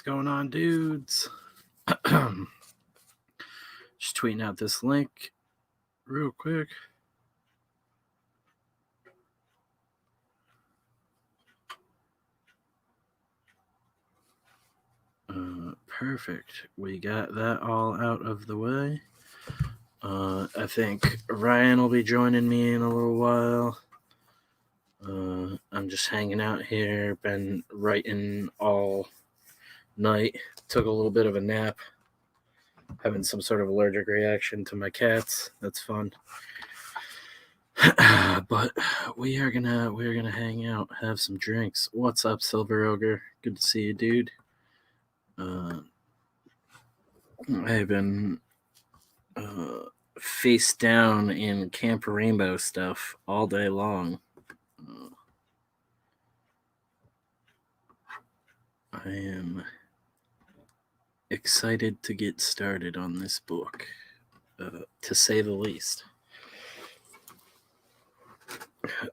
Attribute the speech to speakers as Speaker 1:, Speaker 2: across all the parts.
Speaker 1: going on, dudes? Just tweeting out this link real quick. Perfect. We got that all out of the way. I think Ryan will be joining me in a little while. I'm just hanging out here, been writing all night. Took a little bit of a nap. Having some sort of allergic reaction to my cats. That's fun. But we are gonna hang out, have some drinks. What's up, Silver Ogre? Good to see you, dude. I've been face down in Camp Rainbow stuff all day long. I am excited to get started on this book, to say the least.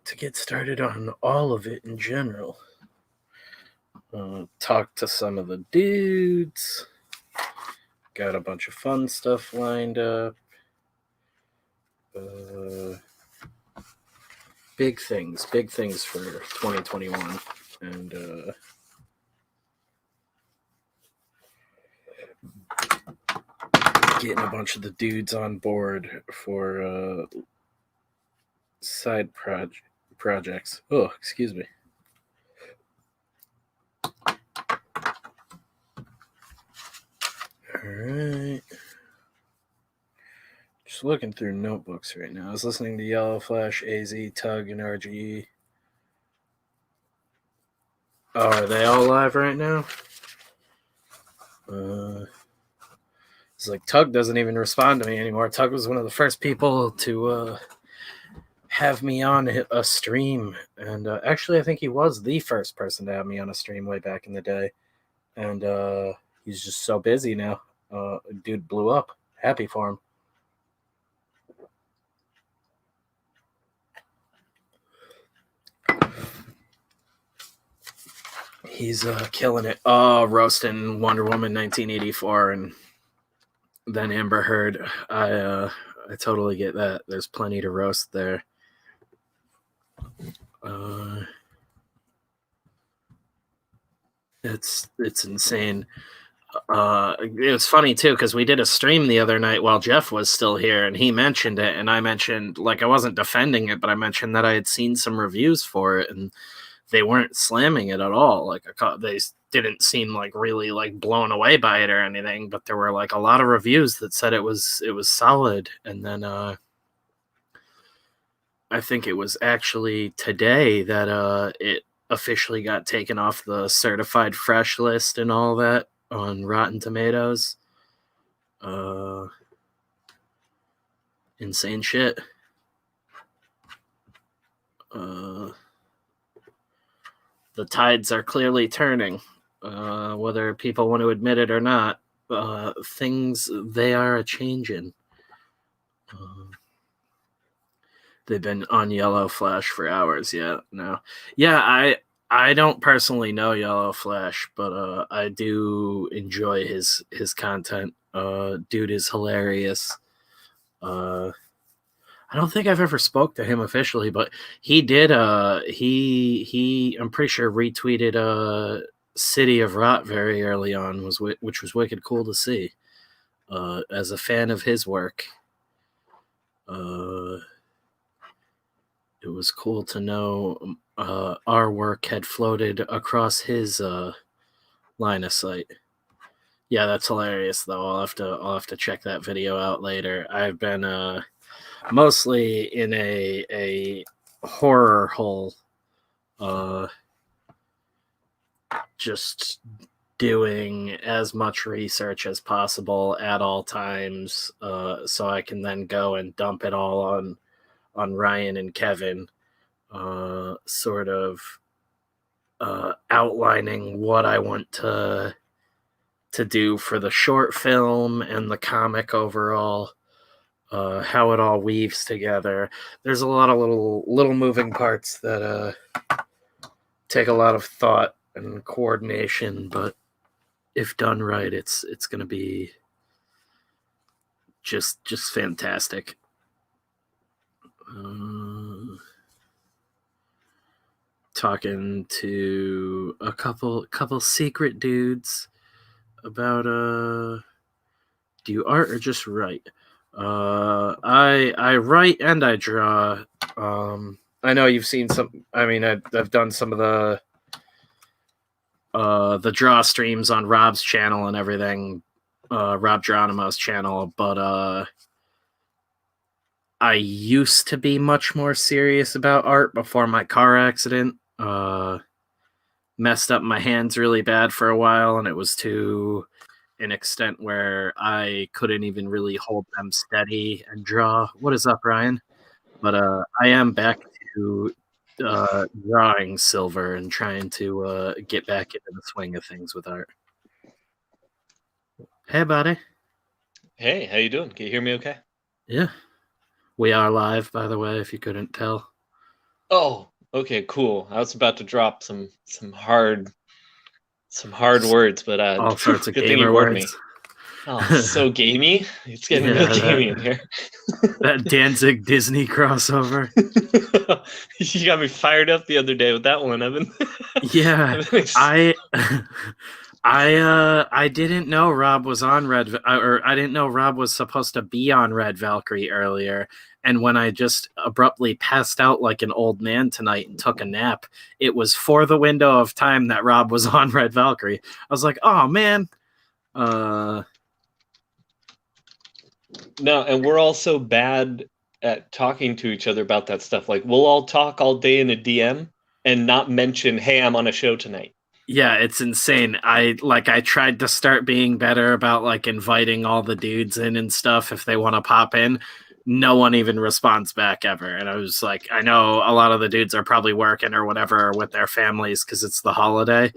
Speaker 1: To get started on all of it in general. Talk to some of the dudes. Got a bunch of fun stuff lined up. Big things for 2021. And getting a bunch of the dudes on board for side projects. Oh, excuse me. Alright. Just looking through notebooks right now. I was listening to Yellow Flash, AZ, Tug, and RGE. Oh, are they all live right now? It's like Tug doesn't even respond to me anymore. Tug was one of the first people to have me on a stream. And actually, I think he was the first person to have me on a stream way back in the day. And he's just so busy now. Dude blew up. Happy for him. He's killing it. Roasting Wonder Woman 1984 and then Amber Heard. I totally get that. There's plenty to roast there. It's insane. It was funny too because we did a stream the other night while Jeff was still here, and he mentioned it, and I mentioned, like, I wasn't defending it, but I mentioned that I had seen some reviews for it, and they weren't slamming it at all. Like, they didn't seem like really like blown away by it or anything, but there were like a lot of reviews that said it was solid. And then I think it was actually today that it officially got taken off the certified fresh list and all that on Rotten Tomatoes. Insane shit. The tides are clearly turning, whether people want to admit it or not. Things, they are a-changing. They've been on Yellow Flash for hours yet now. Yeah, I don't personally know Yellow Flash, but I do enjoy his content. Dude is hilarious. I don't think I've ever spoke to him officially, but he did. He I'm pretty sure retweeted City of Rot very early on, which was wicked cool to see. As a fan of his work, it was cool to know our work had floated across his line of sight. Yeah, that's hilarious though. I'll have to check that video out later. I've been mostly in a horror hole, just doing as much research as possible at all times, so I can then go and dump it all on Ryan and Kevin, sort of outlining what I want to do for the short film and the comic overall. How it all weaves together. There's a lot of little moving parts that take a lot of thought and coordination, but if done right, it's gonna be just fantastic. Talking to a couple secret dudes about do you art or just write? I write and I draw. I know you've seen some. I mean, I've done some of the draw streams on Rob's channel and everything, Rob Geronimo's channel, but I used to be much more serious about art before my car accident. Messed up my hands really bad for a while, and it was to an extent where I couldn't even really hold them steady and draw. What is up, Ryan? But I am back to drawing silver and trying to get back into the swing of things with art. Hey, buddy.
Speaker 2: Hey, how you doing? Can you hear me okay?
Speaker 1: Yeah. We are live, by the way, if you couldn't tell.
Speaker 2: Oh, okay, cool. I was about to drop some hard words, but
Speaker 1: all sorts of
Speaker 2: good thing you
Speaker 1: gamer
Speaker 2: warned
Speaker 1: words.
Speaker 2: me. Oh, so gamey. It's getting real gamey in here.
Speaker 1: That Danzig Disney crossover.
Speaker 2: You got me fired up the other day with that one, Evan.
Speaker 1: Yeah, I didn't know Rob was on I didn't know Rob was supposed to be on Red Valkyrie earlier. And when I just abruptly passed out like an old man tonight and took a nap, it was for the window of time that Rob was on Red Valkyrie. I was like, oh man.
Speaker 2: No, and we're all so bad at talking to each other about that stuff. Like, we'll all talk all day in a DM and not mention, hey, I'm on a show tonight.
Speaker 1: Yeah, it's insane. I tried to start being better about like inviting all the dudes in and stuff if they want to pop in. No one even responds back ever. And I was like, I know a lot of the dudes are probably working or whatever with their families because it's the holiday.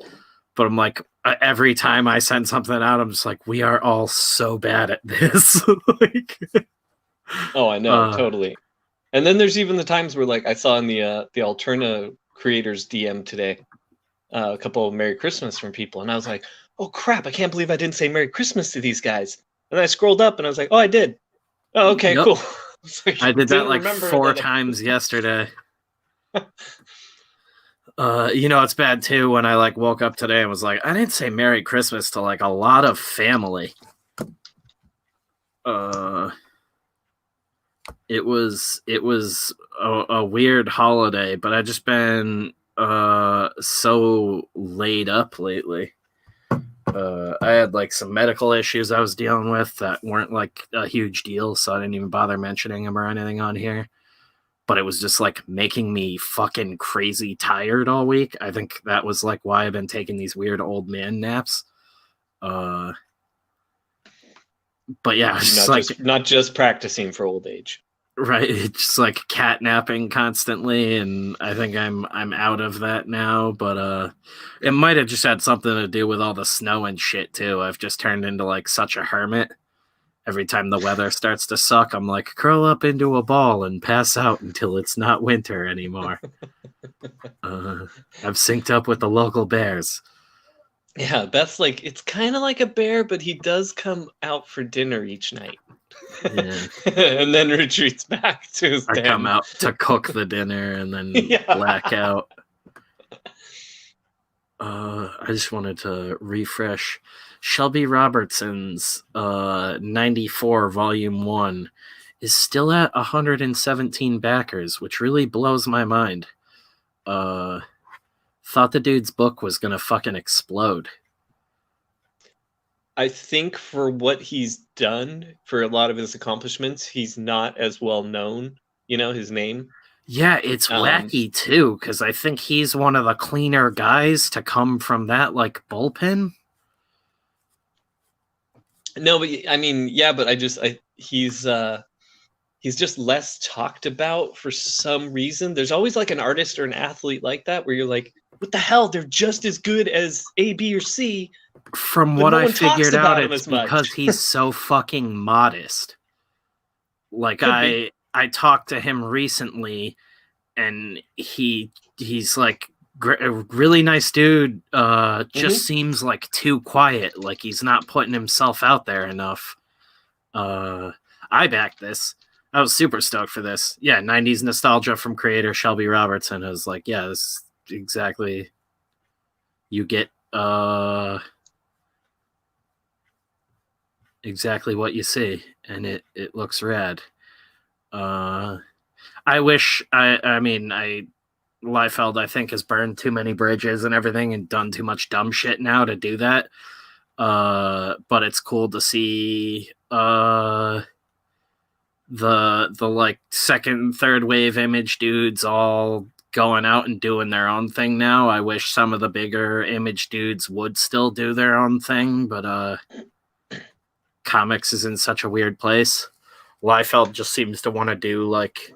Speaker 1: But I'm like, every time I send something out, I'm just like, we are all so bad at this. Like,
Speaker 2: oh, I know, totally. And then there's even the times where, like, I saw in the Alterna creators DM today, a couple of Merry Christmas from people, and I was like, oh crap, I can't believe I didn't say Merry Christmas to these guys. And I scrolled up and I was like, oh, I did. Oh, okay,
Speaker 1: yep.
Speaker 2: Cool.
Speaker 1: Like, I did that like 4 times yesterday. You know, it's bad too when I like woke up today and was like, I didn't say Merry Christmas to like a lot of family. It was a weird holiday, but I just been so laid up lately. I had like some medical issues I was dealing with that weren't like a huge deal, so I didn't even bother mentioning them or anything on here. But it was just like making me fucking crazy tired all week. I think that was like why I've been taking these weird old man naps. But yeah, it's
Speaker 2: not just practicing for old age.
Speaker 1: Right, it's just like catnapping constantly, and I think I'm out of that now. But it might have just had something to do with all the snow and shit too. I've just turned into like such a hermit. Every time the weather starts to suck, I'm like, curl up into a ball and pass out until it's not winter anymore. I've synced up with the local bears.
Speaker 2: Yeah, Beth's like, it's kind of like a bear, but he does come out for dinner each night.
Speaker 1: Yeah.
Speaker 2: And then retreats back to his den.
Speaker 1: I come out to cook the dinner and then black out. I just wanted to refresh. Shelby Robertson's 94 Volume 1 is still at 117 backers, which really blows my mind. Thought the dude's book was going to fucking explode.
Speaker 2: I think for what he's done, for a lot of his accomplishments, he's not as well known, his name.
Speaker 1: Yeah, it's wacky too, because I think he's one of the cleaner guys to come from that like bullpen.
Speaker 2: No, but I mean, yeah, but he's just less talked about for some reason. There's always like an artist or an athlete like that where you're like, what the hell? They're just as good as A, B, or C.
Speaker 1: From what I figured out, it's because he's so fucking modest. Like I talked to him recently, and he's like a really nice dude. Just
Speaker 2: Mm-hmm.
Speaker 1: seems like too quiet. Like he's not putting himself out there enough. I backed this. I was super stoked for this. Yeah, 90s nostalgia from creator Shelby Robertson. I was like, yeah, this is exactly you get exactly what you see, and it looks rad. I wish I mean Liefeld I think has burned too many bridges and everything and done too much dumb shit now to do that. But it's cool to see the like second, third wave image dudes all going out and doing their own thing now. I wish some of the bigger image dudes would still do their own thing, but comics is in such a weird place. Liefeld just seems to want to do like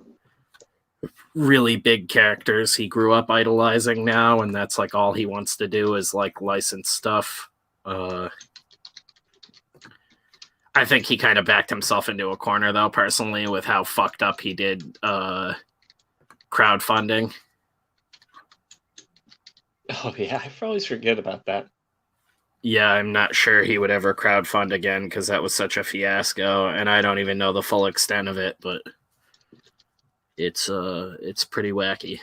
Speaker 1: really big characters he grew up idolizing now, and that's like all he wants to do is like licensed stuff. I think he kind of backed himself into a corner though, personally, with how fucked up he did crowdfunding.
Speaker 2: Oh yeah, I always forget about that.
Speaker 1: Yeah, I'm not sure he would ever crowdfund again because that was such a fiasco, and I don't even know the full extent of it, but it's pretty wacky.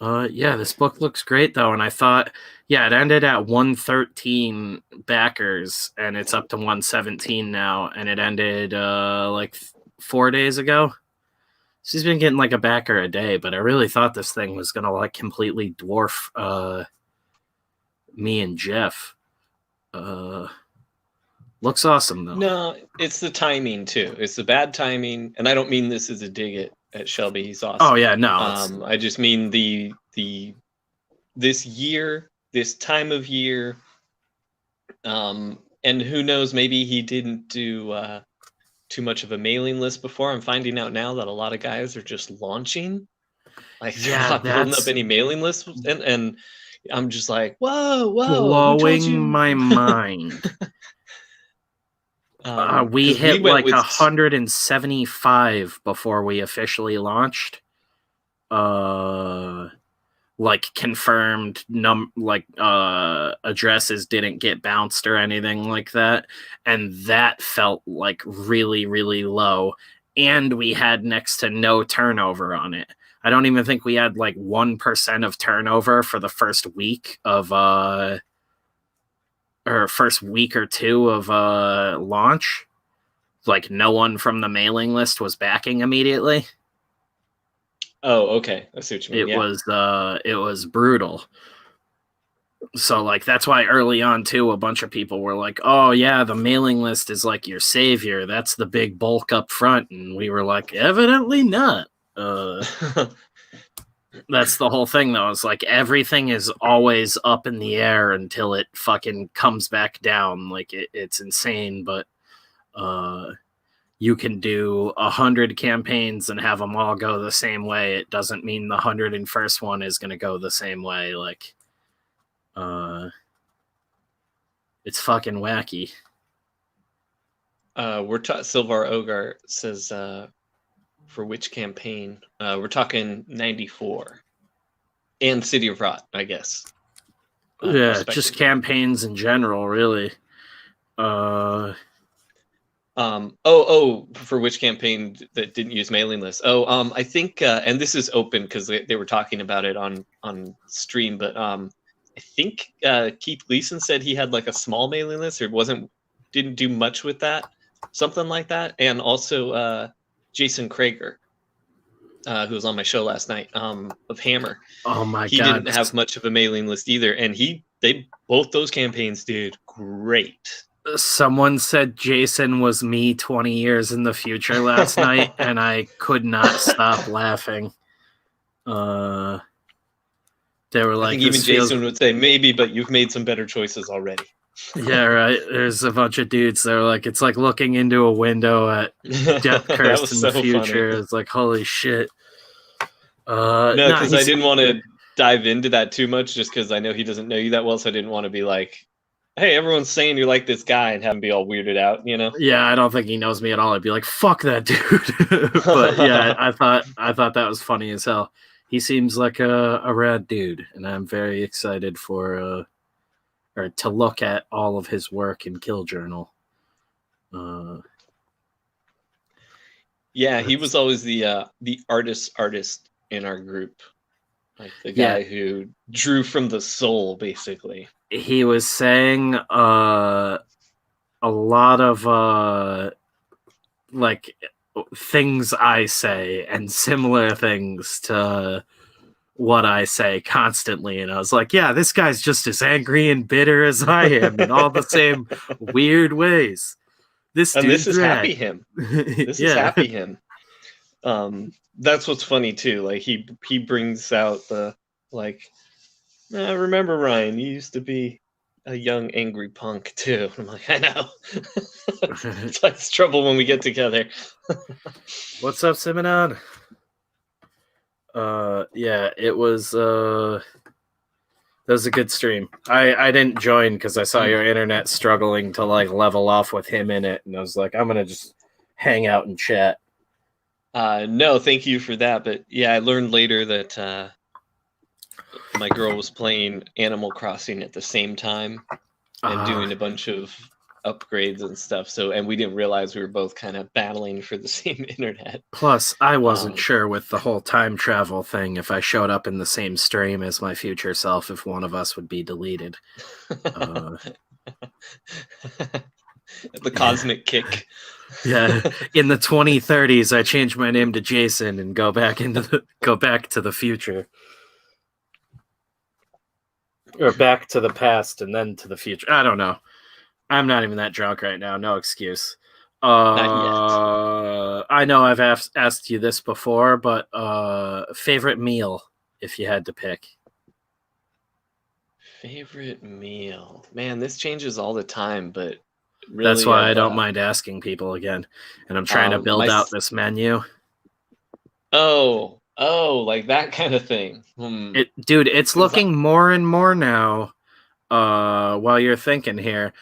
Speaker 1: Yeah, this book looks great though, and I thought, yeah, it ended at 113 backers, and it's up to 117 now, and it ended like 4 days ago. She's been getting like a backer a day, but I really thought this thing was gonna like completely dwarf me and Jeff. Looks awesome though.
Speaker 2: No, it's the timing too. It's the bad timing, and I don't mean this as a dig at Shelby. He's awesome.
Speaker 1: Oh yeah, no.
Speaker 2: I just mean the this year, this time of year, and who knows? Maybe he didn't do too much of a mailing list before. I'm finding out now that a lot of guys are just launching, like they're not building up any mailing lists, and I'm just like, whoa,
Speaker 1: blowing my mind. We hit like 175 before we officially launched. Like confirmed addresses didn't get bounced or anything like that, and that felt like really, really low. And we had next to no turnover on it. I don't even think we had like 1% of turnover for the first week of or first week or two of launch. Like no one from the mailing list was backing immediately.
Speaker 2: Oh, okay. I see what you mean.
Speaker 1: It was brutal. So like that's why early on too, a bunch of people were like, "Oh yeah, the mailing list is like your savior. That's the big bulk up front." And we were like, "Evidently not." That's the whole thing though. It's like everything is always up in the air until it fucking comes back down. Like it's insane, but you can do 100 campaigns and have them all go the same way. It doesn't mean the 101st one is going to go the same way. Like, it's fucking wacky.
Speaker 2: Silvar Ogar says, for which campaign? We're talking 94 and City of Rot, I guess.
Speaker 1: Yeah, just campaigns in general, really.
Speaker 2: For which campaign that didn't use mailing lists? I think, and this is open because they were talking about it on stream, but I think Keith Gleason said he had like a small mailing list or didn't do much with that, something like that. And also Jason Krager, who was on my show last night, of Hammer.
Speaker 1: Oh my God.
Speaker 2: He didn't have much of a mailing list either, and both those campaigns did great.
Speaker 1: Someone said Jason was me 20 years in the future last night, and I could not stop laughing. They were like,
Speaker 2: I think even Jason would say maybe, but you've made some better choices already.
Speaker 1: Yeah, right. There's a bunch of dudes that are like, it's like looking into a window at Death Curse in the future. Funny. It's like, holy shit.
Speaker 2: No, because I didn't want to dive into that too much, just because I know he doesn't know you that well, so I didn't want to be like, hey, everyone's saying you're like this guy, and have him be all weirded out, you know?
Speaker 1: Yeah, I don't think he knows me at all. I'd be like, fuck that dude. But yeah, I thought that was funny as hell. he seems like a rad dude, and I'm very excited for or to look at all of his work in Kill Journal.
Speaker 2: Yeah, he was always the artist in our group, like the guy who drew from the soul, basically.
Speaker 1: He was saying a lot of like things I say and similar things to what I say constantly, and I was like, yeah, this guy's just as angry and bitter as I am in all the same weird ways. This
Speaker 2: is happy him. This is happy him. That's what's funny too. Like he brings out the like, remember Ryan, you used to be a young angry punk too. I'm like, I know. It's trouble when we get together.
Speaker 1: What's up, Simonon? Yeah, it was that was a good stream. I didn't join because I saw your internet struggling to like level off with him in it, and I was like, I'm gonna just hang out and chat.
Speaker 2: No, thank you for that. But yeah, I learned later that my girl was playing Animal Crossing at the same time and doing a bunch of upgrades and stuff. And we didn't realize we were both kind of battling for the same internet.
Speaker 1: Plus, I wasn't sure with the whole time travel thing if I showed up in the same stream as my future self, if one of us would be deleted.
Speaker 2: The cosmic kick.
Speaker 1: Yeah, in the 2030s, I changed my name to Jason and go back to the future, or back to the past and then to the future. I don't know. I'm not even that drunk right now. No excuse.
Speaker 2: Not yet.
Speaker 1: I know I've asked you this before, but favorite meal if you had to pick.
Speaker 2: Favorite meal, man. This changes all the time, but. Really,
Speaker 1: that's why I don't mind asking people again, and I'm trying to build out this menu.
Speaker 2: Oh, like that kind of thing.
Speaker 1: Dude, it's looking more and more now. While you're thinking here,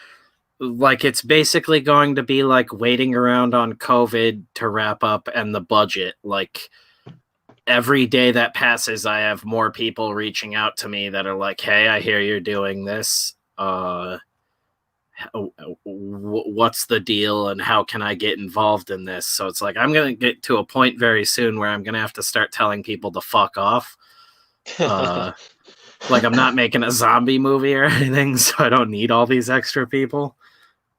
Speaker 1: like it's basically going to be like waiting around on COVID to wrap up and the budget. Like every day that passes, I have more people reaching out to me that are like, "Hey, I hear you're doing this. What's the deal and how can I get involved in this?" So it's like I'm gonna get to a point very soon where I'm gonna have to start telling people to fuck off. Like I'm not making a zombie movie or anything, so I don't need all these extra people.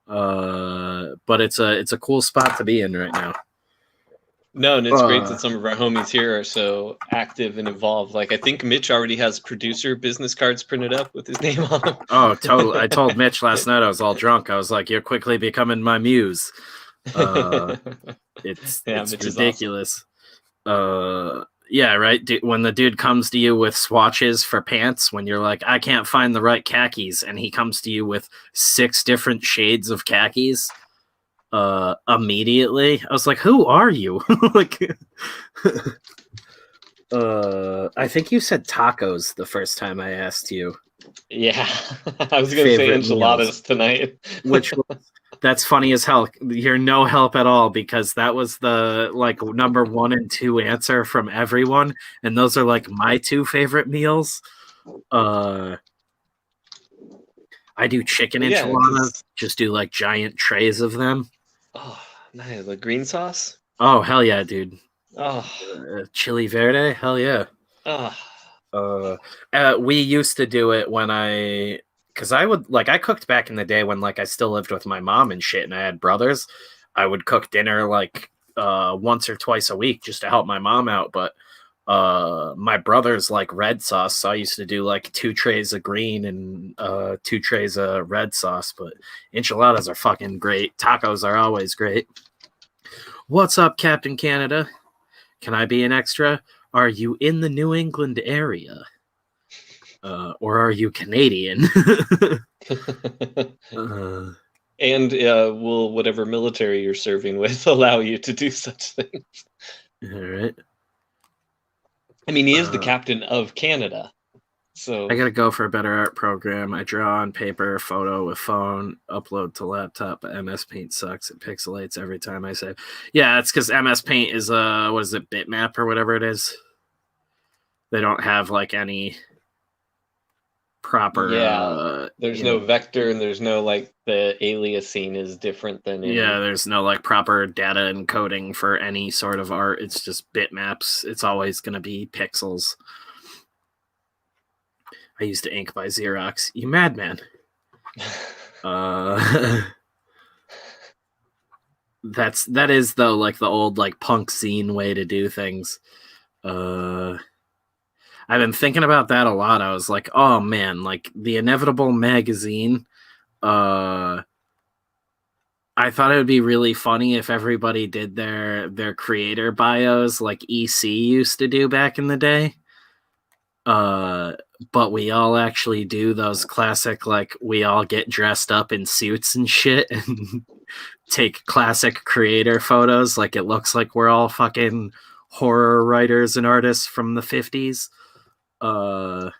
Speaker 1: But it's a cool spot to be in right now.
Speaker 2: No, and it's great that some of our homies here are so active and involved. Like I think Mitch already has producer business cards printed up with his name on them.
Speaker 1: Oh, totally. I told Mitch last night I was all drunk. I was like, "You're quickly becoming my muse." It's ridiculous. Awesome. Yeah, right. When the dude comes to you with swatches for pants, when you're like, "I can't find the right khakis," and he comes to you with 6 different shades of khakis. Immediately I was like, who are you? Like I think you said tacos the first time I asked you.
Speaker 2: Yeah. I was gonna say enchiladas meals tonight.
Speaker 1: Which that's funny as hell. You're no help at all because that was the like number 1 and 2 answer from everyone, and those are like my 2 favorite meals. I do chicken enchiladas, just do like giant trays of them.
Speaker 2: Oh, nice. The green sauce?
Speaker 1: Oh, hell yeah, dude.
Speaker 2: Oh.
Speaker 1: Chili verde? Hell yeah.
Speaker 2: Oh.
Speaker 1: We used to do it when because I would, like, I cooked back in the day when, like, I still lived with my mom and shit, and I had brothers. I would cook dinner, like, once or twice a week just to help my mom out, but my brothers like red sauce, so I used to do like 2 trays of green and 2 trays of red sauce. But enchiladas are fucking great. Tacos are always great. What's up, Captain Canada? Can I be an extra? Are you in the New England area? Or are you Canadian?
Speaker 2: And will whatever military you're serving with allow you to do such things?
Speaker 1: All right.
Speaker 2: I mean, he is the captain of Canada, so
Speaker 1: I gotta go for a better art program. I draw on paper, photo with phone, upload to laptop. But MS Paint sucks. It pixelates every time I save. Yeah, it's because MS Paint is what is it, bitmap or whatever it is. They don't have like any proper
Speaker 2: there's no vector, and there's no like the aliasing is different than
Speaker 1: there's no like proper data encoding for any sort of art. It's just bitmaps. It's always going to be pixels. I used to ink by Xerox. You madman. That is though like the old like punk scene way to do things. I've been thinking about that a lot. I was like, oh man, like the Inevitable magazine. I thought it would be really funny if everybody did their creator bios like EC used to do back in the day. But we all actually do those classic, like we all get dressed up in suits and shit and take classic creator photos. Like it looks like we're all fucking horror writers and artists from the 50s. I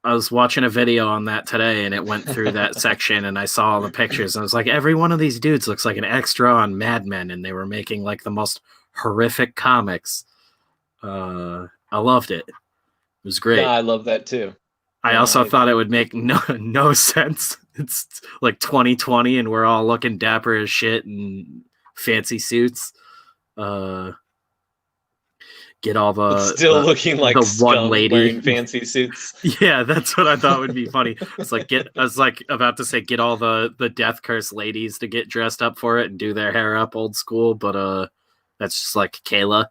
Speaker 1: was watching a video on that today and it went through that section and I saw all the pictures and I was like, every one of these dudes looks like an extra on Mad Men, and they were making like the most horrific comics. I loved it. It was great.
Speaker 2: Yeah, I love that too.
Speaker 1: I also thought it would make no sense. It's like 2020 and we're all looking dapper as shit in fancy suits. Get all the
Speaker 2: looking like
Speaker 1: the one lady
Speaker 2: wearing fancy suits.
Speaker 1: Yeah, that's what I thought would be funny. It's like I was like about to say get all the Death Curse ladies to get dressed up for it and do their hair up old school, but that's just like Kayla.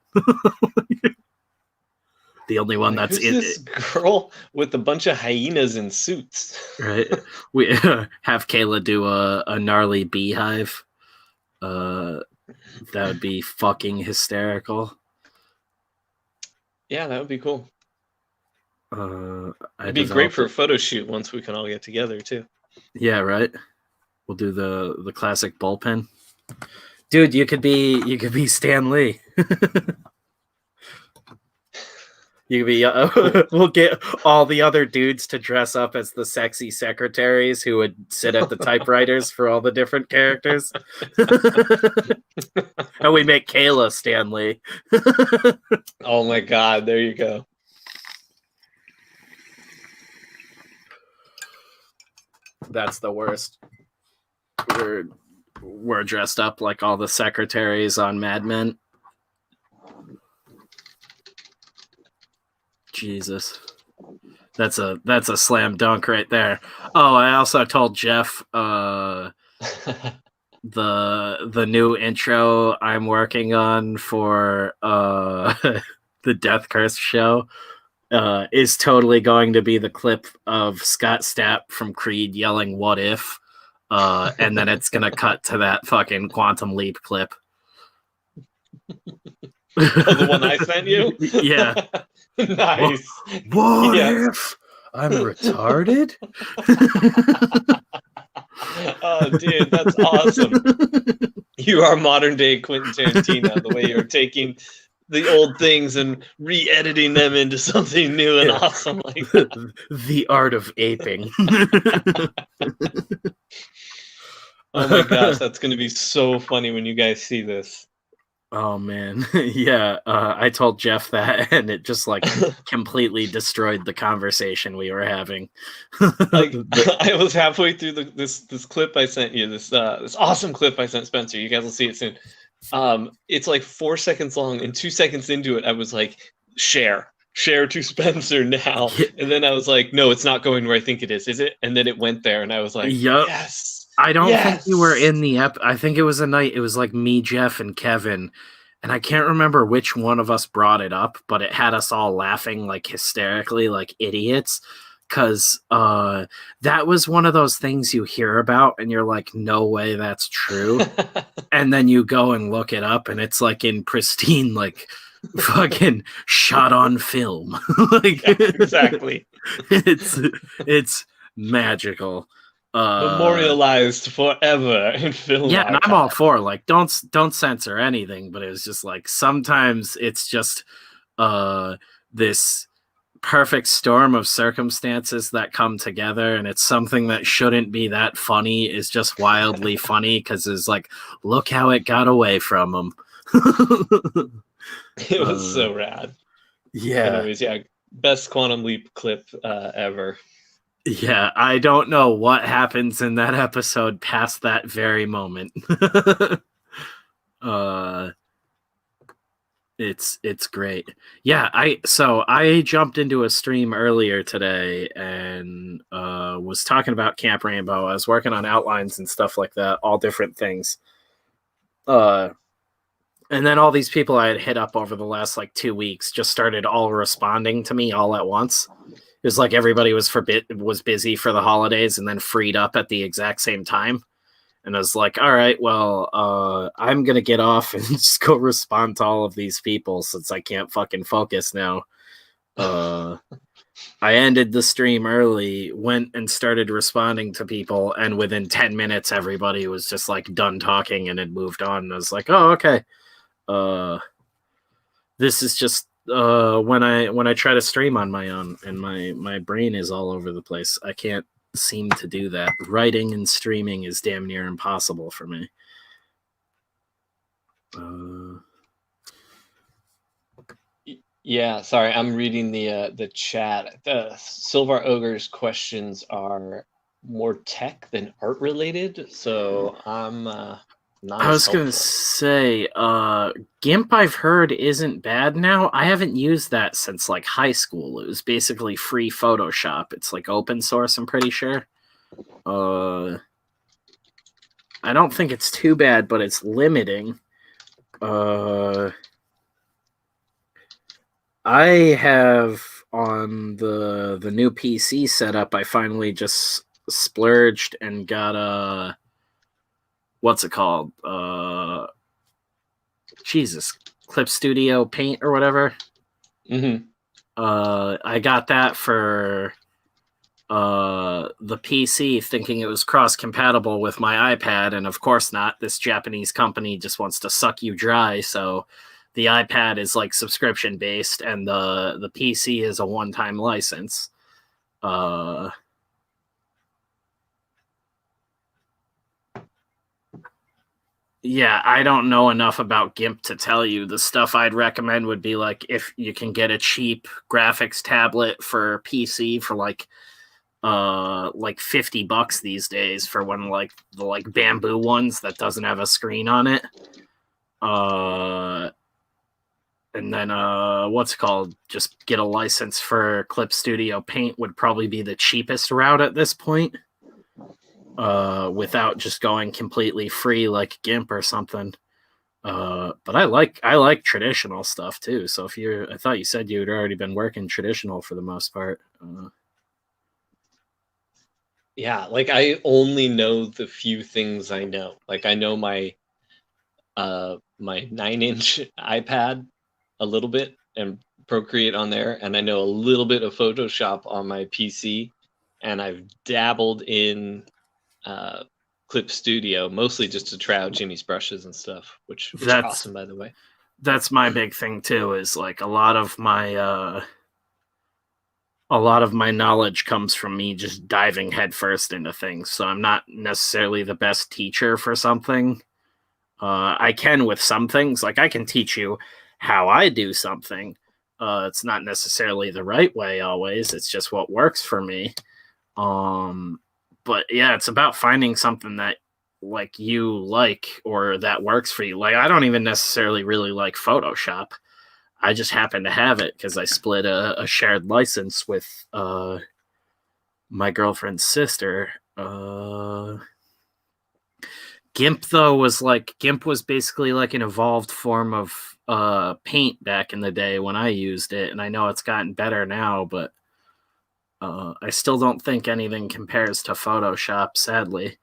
Speaker 1: The only one that's
Speaker 2: in this girl with a bunch of hyenas in suits.
Speaker 1: Right. We have Kayla do a gnarly beehive. That would be fucking hysterical. Yeah,
Speaker 2: that would be cool.
Speaker 1: It'd
Speaker 2: be great for a photo shoot once we can all get together too.
Speaker 1: Yeah, right. We'll do the classic bullpen. Dude, you could be Stan Lee. You could be. We'll get all the other dudes to dress up as the sexy secretaries who would sit at the typewriters for all the different characters. And we make Kayla Stan Lee.
Speaker 2: Oh my god! There you go.
Speaker 1: That's the worst. We're dressed up like all the secretaries on Mad Men. Jesus, that's a slam dunk right there. Oh, I also told Jeff the new intro I'm working on for the Death Curse show is totally going to be the clip of Scott Stapp from Creed yelling "What if," and then it's gonna cut to that fucking Quantum Leap clip.
Speaker 2: Oh, the one I sent you?
Speaker 1: Yeah.
Speaker 2: Nice.
Speaker 1: What if I'm retarded?
Speaker 2: Oh, dude, that's awesome. You are modern day Quentin Tarantino, the way you're taking the old things and re-editing them into something new and awesome like that.
Speaker 1: The art of aping.
Speaker 2: Oh my gosh, that's going to be so funny when you guys see this.
Speaker 1: Oh man, yeah. I told Jeff that, and it just like completely destroyed the conversation we were having.
Speaker 2: Like I was halfway through this clip I sent you, this awesome clip I sent Spencer. You guys will see it soon. It's like 4 seconds long, and 2 seconds into it, I was like, share to Spencer now, and then I was like, no, it's not going where I think it is it? And then it went there, and I was like,
Speaker 1: yep.
Speaker 2: Yes.
Speaker 1: I don't think you were in the I think it was a night. It was like me, Jeff, and Kevin, and I can't remember which one of us brought it up, but it had us all laughing like hysterically, like idiots, because that was one of those things you hear about, and you're like, no way, that's true, and then you go and look it up, and it's like in pristine, like fucking shot on film, like
Speaker 2: yeah, exactly.
Speaker 1: It's magical.
Speaker 2: Memorialized forever in film.
Speaker 1: Yeah, and I'm all for like don't censor anything, but it was just like sometimes it's just this perfect storm of circumstances that come together, and it's something that shouldn't be that funny is just wildly funny because it's like, look how it got away from him.
Speaker 2: It was so rad.
Speaker 1: Yeah.
Speaker 2: Anyways, yeah, best Quantum Leap clip ever.
Speaker 1: Yeah, I don't know what happens in that episode past that very moment. uh it's great. Yeah, I jumped into a stream earlier today and was talking about Camp Rainbow. I was working on outlines and stuff like that, all different things. Uh and then all these people I had hit up over the last like 2 weeks just started all responding to me all at once. It was like everybody was busy for the holidays and then freed up at the exact same time. And I was like, all right, well, I'm going to get off and just go respond to all of these people since I can't fucking focus now. I ended the stream early, went and started responding to people, and within 10 minutes, everybody was just like done talking and had moved on. And I was like, oh, okay. This is just when I try to stream on my own and my brain is all over the place. I can't seem to do that. Writing and streaming is damn near impossible for me.
Speaker 2: Yeah, sorry, I'm reading the chat. The Silvar Ogre's questions are more tech than art related, so I'm not
Speaker 1: I
Speaker 2: as
Speaker 1: was gonna
Speaker 2: helpful.
Speaker 1: say, GIMP I've heard isn't bad now. I haven't used that since like high school. It was basically free Photoshop. It's like open source, I'm pretty sure. I don't think it's too bad, but it's limiting. I have on the new PC setup, I finally just splurged and got a what's it called? Jesus, Clip Studio Paint or whatever.
Speaker 2: Mm-hmm.
Speaker 1: I got that for the PC, thinking it was cross compatible with my iPad, and of course not. This Japanese company just wants to suck you dry, so the iPad is like subscription based, and the PC is a one time license. Yeah, I don't know enough about GIMP to tell you. The stuff I'd recommend would be like if you can get a cheap graphics tablet for PC for like $50 these days for one like the like bamboo ones that doesn't have a screen on it. And then what's it called? Just get a license for Clip Studio Paint would probably be the cheapest route at this point. Without just going completely free like GIMP or something. But I like traditional stuff too. So I thought you said you had already been working traditional for the most part.
Speaker 2: Yeah, like I only know the few things I know. Like I know my 9-inch iPad a little bit and Procreate on there, and I know a little bit of Photoshop on my PC, and I've dabbled in Clip Studio mostly just to try out Jimmy's brushes and stuff, which are awesome, by the way.
Speaker 1: That's my big thing too. Is like a lot of my knowledge comes from me just diving headfirst into things. So I'm not necessarily the best teacher for something. I can with some things, like I can teach you how I do something. It's not necessarily the right way always. It's just what works for me. But yeah, it's about finding something that like you like or that works for you. Like I don't even necessarily really like Photoshop. I just happen to have it because I split a shared license with my girlfriend's sister. GIMP though GIMP was basically like an evolved form of Paint back in the day when I used it, and I know it's gotten better now, but I still don't think anything compares to Photoshop. Sadly,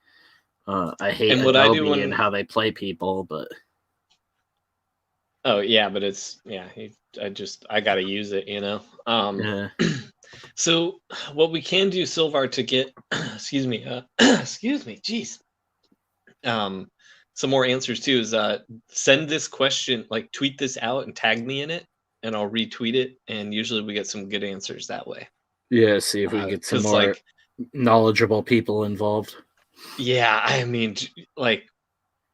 Speaker 1: I hate
Speaker 2: And what I do
Speaker 1: Adobe and
Speaker 2: when
Speaker 1: how they play people, but
Speaker 2: oh yeah, but it's I gotta use it, you know.
Speaker 1: yeah.
Speaker 2: So what we can do, Silvar, to get excuse me, excuse me, jeez. Some more answers too is send this question, like tweet this out and tag me in it, and I'll retweet it. And usually we get some good answers that way.
Speaker 1: Yeah, see if we can get some more
Speaker 2: like
Speaker 1: knowledgeable people involved.
Speaker 2: Yeah, I mean, like,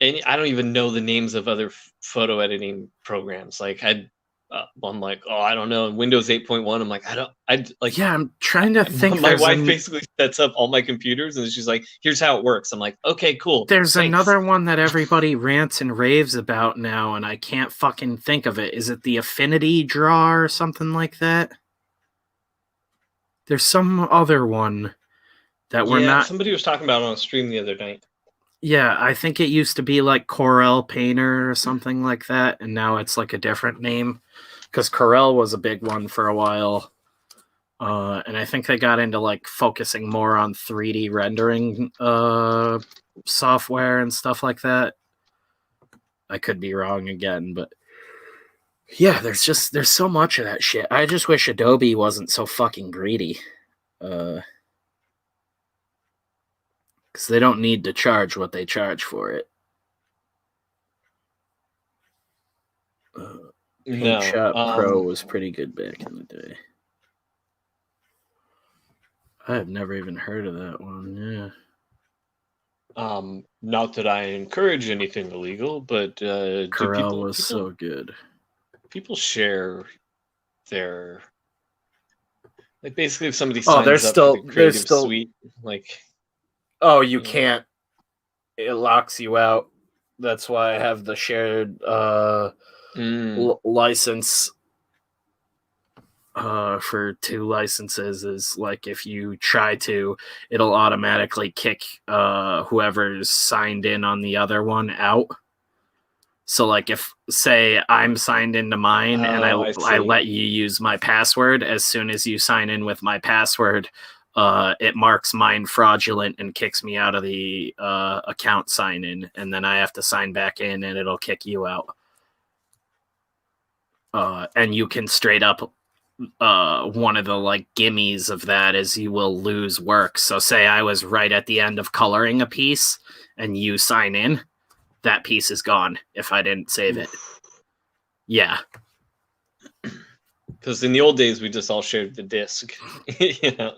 Speaker 2: I don't even know the names of other photo editing programs. Like, I'm like, oh, I don't know. In Windows 8.1, I'm like,
Speaker 1: Yeah, I'm trying to think.
Speaker 2: My wife basically sets up all my computers, and she's like, here's how it works. I'm like, okay, cool.
Speaker 1: There's
Speaker 2: thanks.
Speaker 1: Another one that everybody rants and raves about now, and I can't fucking think of it. Is it the Affinity Draw or something like that? There's some other one that we're not.
Speaker 2: Somebody was talking about it on a stream the other night.
Speaker 1: Yeah, I think it used to be like Corel Painter or something like that, and now it's like a different name. Because Corel was a big one for a while. And I think they got into like focusing more on 3D rendering software and stuff like that. I could be wrong again, but yeah, there's so much of that shit. I just wish Adobe wasn't so fucking greedy. Because they don't need to charge what they charge for it. PaintShop Pro was pretty good back in the day. I have never even heard of that one. Yeah.
Speaker 2: Not that I encourage anything illegal, but
Speaker 1: Corel was so good.
Speaker 2: People share their, like, basically if somebody signs up for the Creative Suite, like,
Speaker 1: oh, you can't. It locks you out. That's why I have the shared license for 2 licenses. Is like if you try to, it'll automatically kick whoever's signed in on the other one out. So like if, say, I'm signed into mine and I let you use my password, as soon as you sign in with my password, it marks mine fraudulent and kicks me out of the account sign in, and then I have to sign back in and it'll kick you out. And you can straight up, one of the like gimmies of that is you will lose work. So say I was right at the end of coloring a piece and you sign in, that piece is gone if I didn't save it. Yeah.
Speaker 2: Because in the old days, we just all shared the disc. You
Speaker 1: got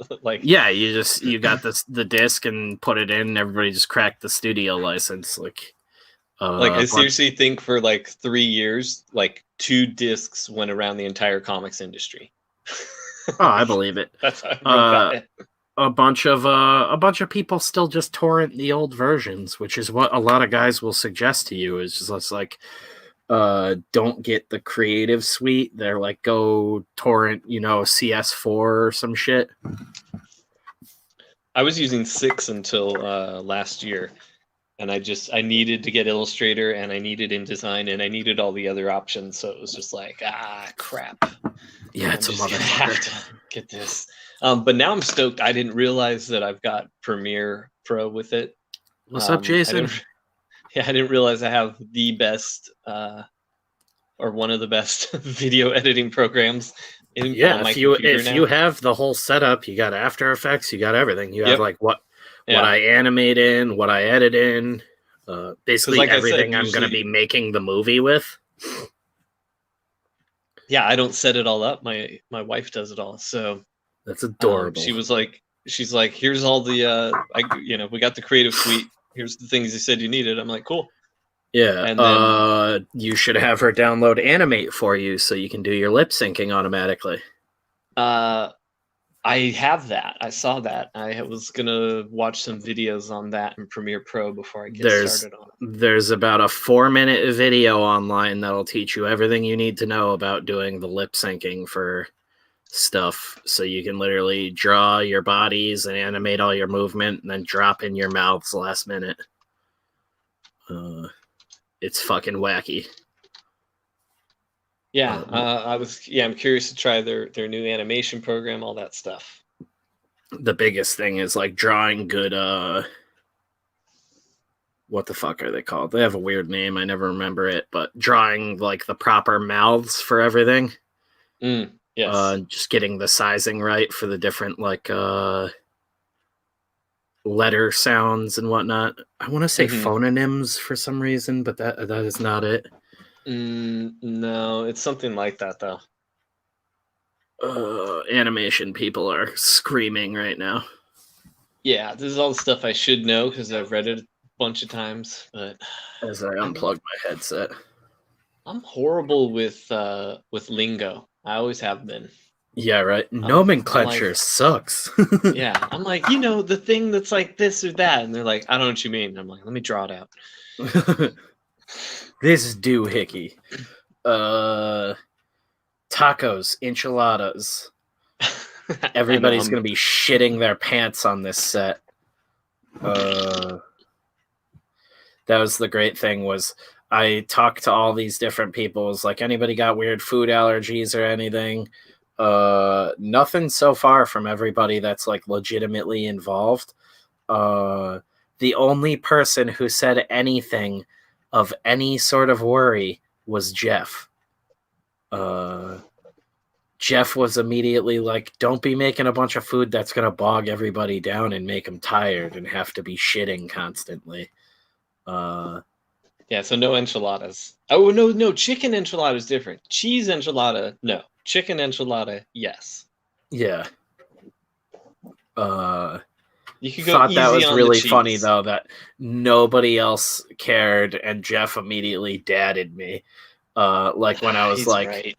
Speaker 1: the disc and put it in. And everybody just cracked the studio license.
Speaker 2: I seriously think for like 3 years, like 2 discs went around the entire comics industry.
Speaker 1: Oh, I believe it.
Speaker 2: That's how everyone got it.
Speaker 1: A bunch of people still just torrent the old versions, which is what a lot of guys will suggest to you. Is just like, don't get the Creative Suite. They're like, go torrent, CS4 or some shit.
Speaker 2: I was using 6 until last year, and I needed to get Illustrator, and I needed InDesign, and I needed all the other options. So it was just like, crap.
Speaker 1: Yeah, it's a motherfucker.
Speaker 2: Have to get this. But now I'm stoked. I didn't realize that I've got Premiere Pro with it.
Speaker 1: What's up, Jason?
Speaker 2: I didn't realize I have the best, or one of the best video editing programs on my computer
Speaker 1: if
Speaker 2: now.
Speaker 1: You have the whole setup, you got After Effects, you got everything. You have like what I animate in, what I edit in, basically like everything I'm going to be making the movie with.
Speaker 2: Yeah, I don't set it all up. My wife does it all. So
Speaker 1: that's adorable.
Speaker 2: She's like, here's all the, we got the Creative Suite. Here's the things you said you needed. I'm like, cool.
Speaker 1: Yeah. And then, you should have her download Animate for you so you can do your lip syncing automatically.
Speaker 2: I have that. I saw that. I was going to watch some videos on that in Premiere Pro before I get started on it.
Speaker 1: There's about a 4-minute video online that'll teach you everything you need to know about doing the lip syncing for stuff. So you can literally draw your bodies and animate all your movement and then drop in your mouths last minute. It's fucking wacky.
Speaker 2: Yeah, I'm curious to try their new animation program, all that stuff.
Speaker 1: The biggest thing is like drawing good, what the fuck are they called? They have a weird name, I never remember it, but drawing like the proper mouths for everything.
Speaker 2: Yes.
Speaker 1: Just getting the sizing right for the different like letter sounds and whatnot. I want to say phononyms for some reason, but that is not it.
Speaker 2: No, it's something like that though.
Speaker 1: Animation people are screaming right now.
Speaker 2: Yeah, this is all the stuff I should know because I've read it a bunch of times. But
Speaker 1: as I unplug my headset,
Speaker 2: I'm horrible with lingo. I always have been.
Speaker 1: Yeah, right.
Speaker 2: I'm
Speaker 1: Nomenclature
Speaker 2: like,
Speaker 1: sucks.
Speaker 2: yeah, I'm like, the thing that's like this or that, and they're like, I don't know what you mean. And I'm like, let me draw it out.
Speaker 1: This doohickey. Tacos, enchiladas. Everybody's gonna be shitting their pants on this set. That was the great thing was I talked to all these different people. It was like, anybody got weird food allergies or anything? Nothing so far from everybody that's like legitimately involved. The only person who said anything of any sort of worry was Jeff. Jeff was immediately like, don't be making a bunch of food that's going to bog everybody down and make them tired and have to be shitting constantly.
Speaker 2: Yeah, so no enchiladas. Oh, no, chicken enchilada is different. Cheese enchilada, no. Chicken enchilada, yes.
Speaker 1: Yeah.
Speaker 2: You could go
Speaker 1: thought
Speaker 2: easy
Speaker 1: that was
Speaker 2: on
Speaker 1: really
Speaker 2: the cheese.
Speaker 1: funny, though, that nobody else cared, and Jeff immediately dadded me. Like when I was
Speaker 2: He's
Speaker 1: like,
Speaker 2: right.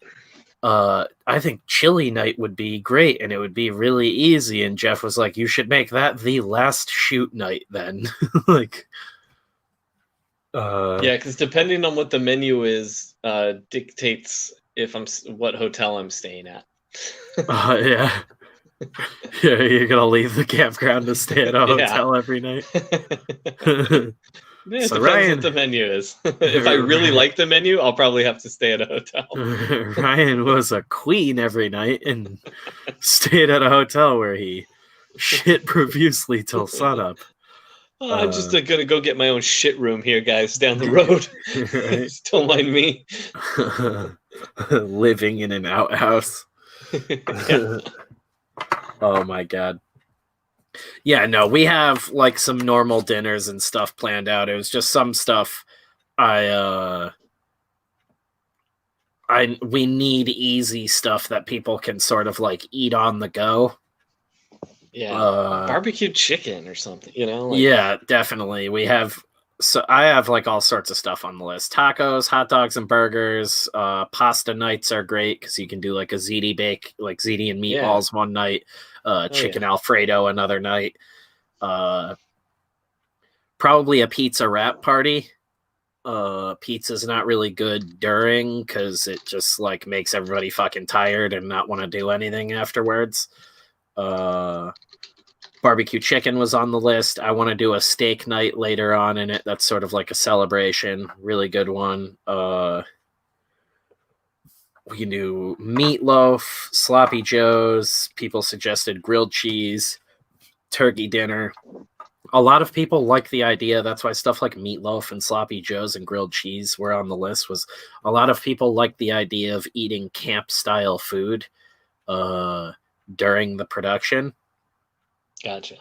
Speaker 1: I think chili night would be great and it would be really easy. And Jeff was like, you should make that the last shoot night then. Like,
Speaker 2: yeah, because depending on what the menu is, dictates what hotel I'm staying at.
Speaker 1: Yeah. Yeah, you're gonna leave the campground to stay at a hotel every night.
Speaker 2: It
Speaker 1: So
Speaker 2: depends
Speaker 1: Ryan,
Speaker 2: what the menu is. If I really like the menu, I'll probably have to stay at a hotel.
Speaker 1: Ryan was a queen every night and stayed at a hotel where he shit profusely till sunup.
Speaker 2: I'm just gonna go get my own shit room here, guys, down the road.
Speaker 1: Right?
Speaker 2: Don't mind me.
Speaker 1: Living in an outhouse.
Speaker 2: Yeah.
Speaker 1: Oh my god. Yeah, no, we have like some normal dinners and stuff planned out. It was just some stuff we need easy stuff that people can sort of like eat on the go.
Speaker 2: Yeah, barbecue chicken or something, Like...
Speaker 1: Yeah, definitely. I have like all sorts of stuff on the list: tacos, hot dogs, and burgers. Pasta nights are great because you can do like a ziti bake, like ziti and meatballs one night. Chicken Alfredo another night. Probably a pizza wrap party. Pizza's not really good during because it just like makes everybody fucking tired and not want to do anything afterwards. Barbecue chicken was on the list. I want to do a steak night later on in it. That's sort of like a celebration. Really good one. We can do meatloaf, sloppy joes. People suggested grilled cheese, turkey dinner. A lot of people like the idea. That's why stuff like meatloaf and sloppy joes and grilled cheese were on the list. Was a lot of people like the idea of eating camp style food during the production.
Speaker 2: Gotcha.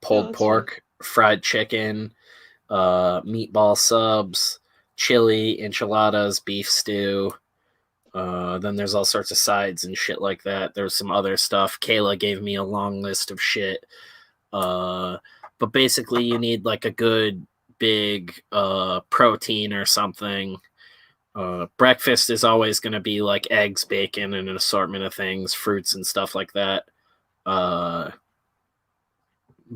Speaker 1: Pulled pork, fried chicken, meatball subs, chili, enchiladas, beef stew. Then there's all sorts of sides and shit like that. There's some other stuff. Kayla gave me a long list of shit. But basically you need like a good big protein or something. Breakfast is always going to be like eggs, bacon, and an assortment of things, fruits and stuff like that.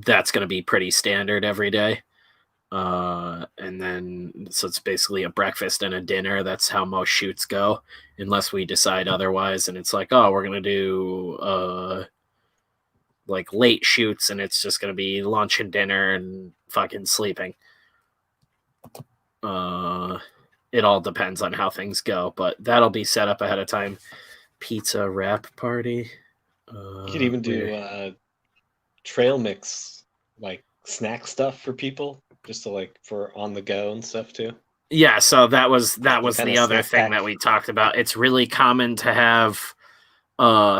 Speaker 1: That's going to be pretty standard every day. And then so it's basically a breakfast and a dinner. That's how most shoots go, unless we decide otherwise. And it's like, oh, we're going to do like late shoots and it's just going to be lunch and dinner and fucking sleeping. It all depends on how things go, but that'll be set up ahead of time. Pizza wrap party.
Speaker 2: You could even do trail mix, like snack stuff for people, just to like for on the go and stuff too.
Speaker 1: Yeah, so that was the other thing that we talked about. It's really common to have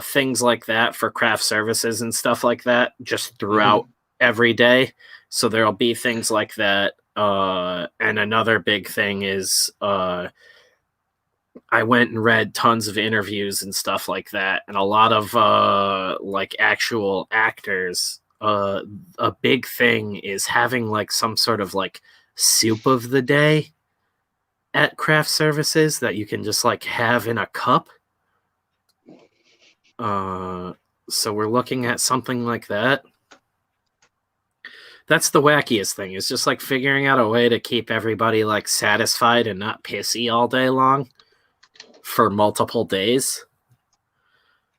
Speaker 1: things like that for craft services and stuff like that just throughout every day. So there'll be things like that. And another big thing is I went and read tons of interviews and stuff like that, and a lot of like actual actors. A big thing is having like some sort of like soup of the day at craft services that you can just like have in a cup. So we're looking at something like that. That's the wackiest thing. It's just like figuring out a way to keep everybody like satisfied and not pissy all day long for multiple days.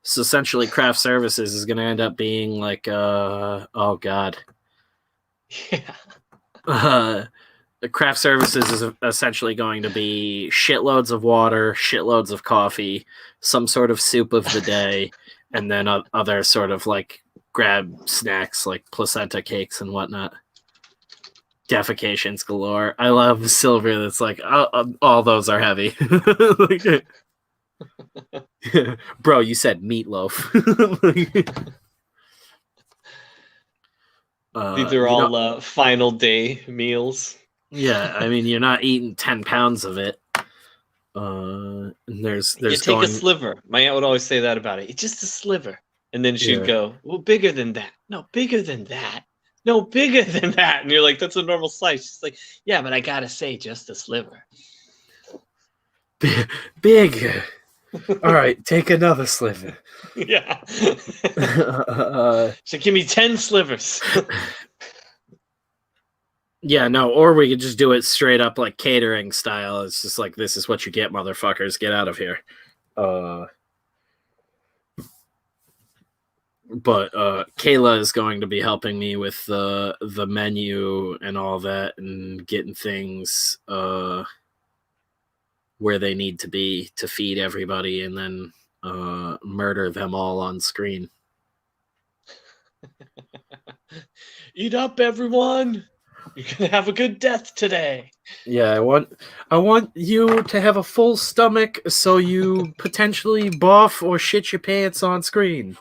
Speaker 1: So essentially craft services is going to end up being like oh god.
Speaker 2: Yeah.
Speaker 1: The craft services is essentially going to be shitloads of water, shitloads of coffee, some sort of soup of the day, and then other sort of like grab snacks like placenta cakes and whatnot. Defecations galore. I love Silver that's like, all those are heavy. Like, bro, you said meatloaf.
Speaker 2: These are all final day meals.
Speaker 1: Yeah, I mean, you're not eating 10 pounds of it. There's
Speaker 2: you take a sliver. My aunt would always say that about it. It's just a sliver. And then she'd go, well, bigger than that. No, bigger than that. No, bigger than that. And you're like, that's a normal slice. She's like, yeah, but I got to say just a sliver.
Speaker 1: Big. All right, take another sliver.
Speaker 2: Yeah. So give me 10 slivers.
Speaker 1: Yeah, no, or we could just do it straight up like catering style. It's just like, this is what you get, motherfuckers. Get out of here. But Kayla is going to be helping me with the menu and all that and getting things where they need to be to feed everybody and then murder them all on screen.
Speaker 2: Eat up, everyone. You're gonna have a good death today.
Speaker 1: Yeah, I want you to have a full stomach so you potentially boff or shit your pants on screen.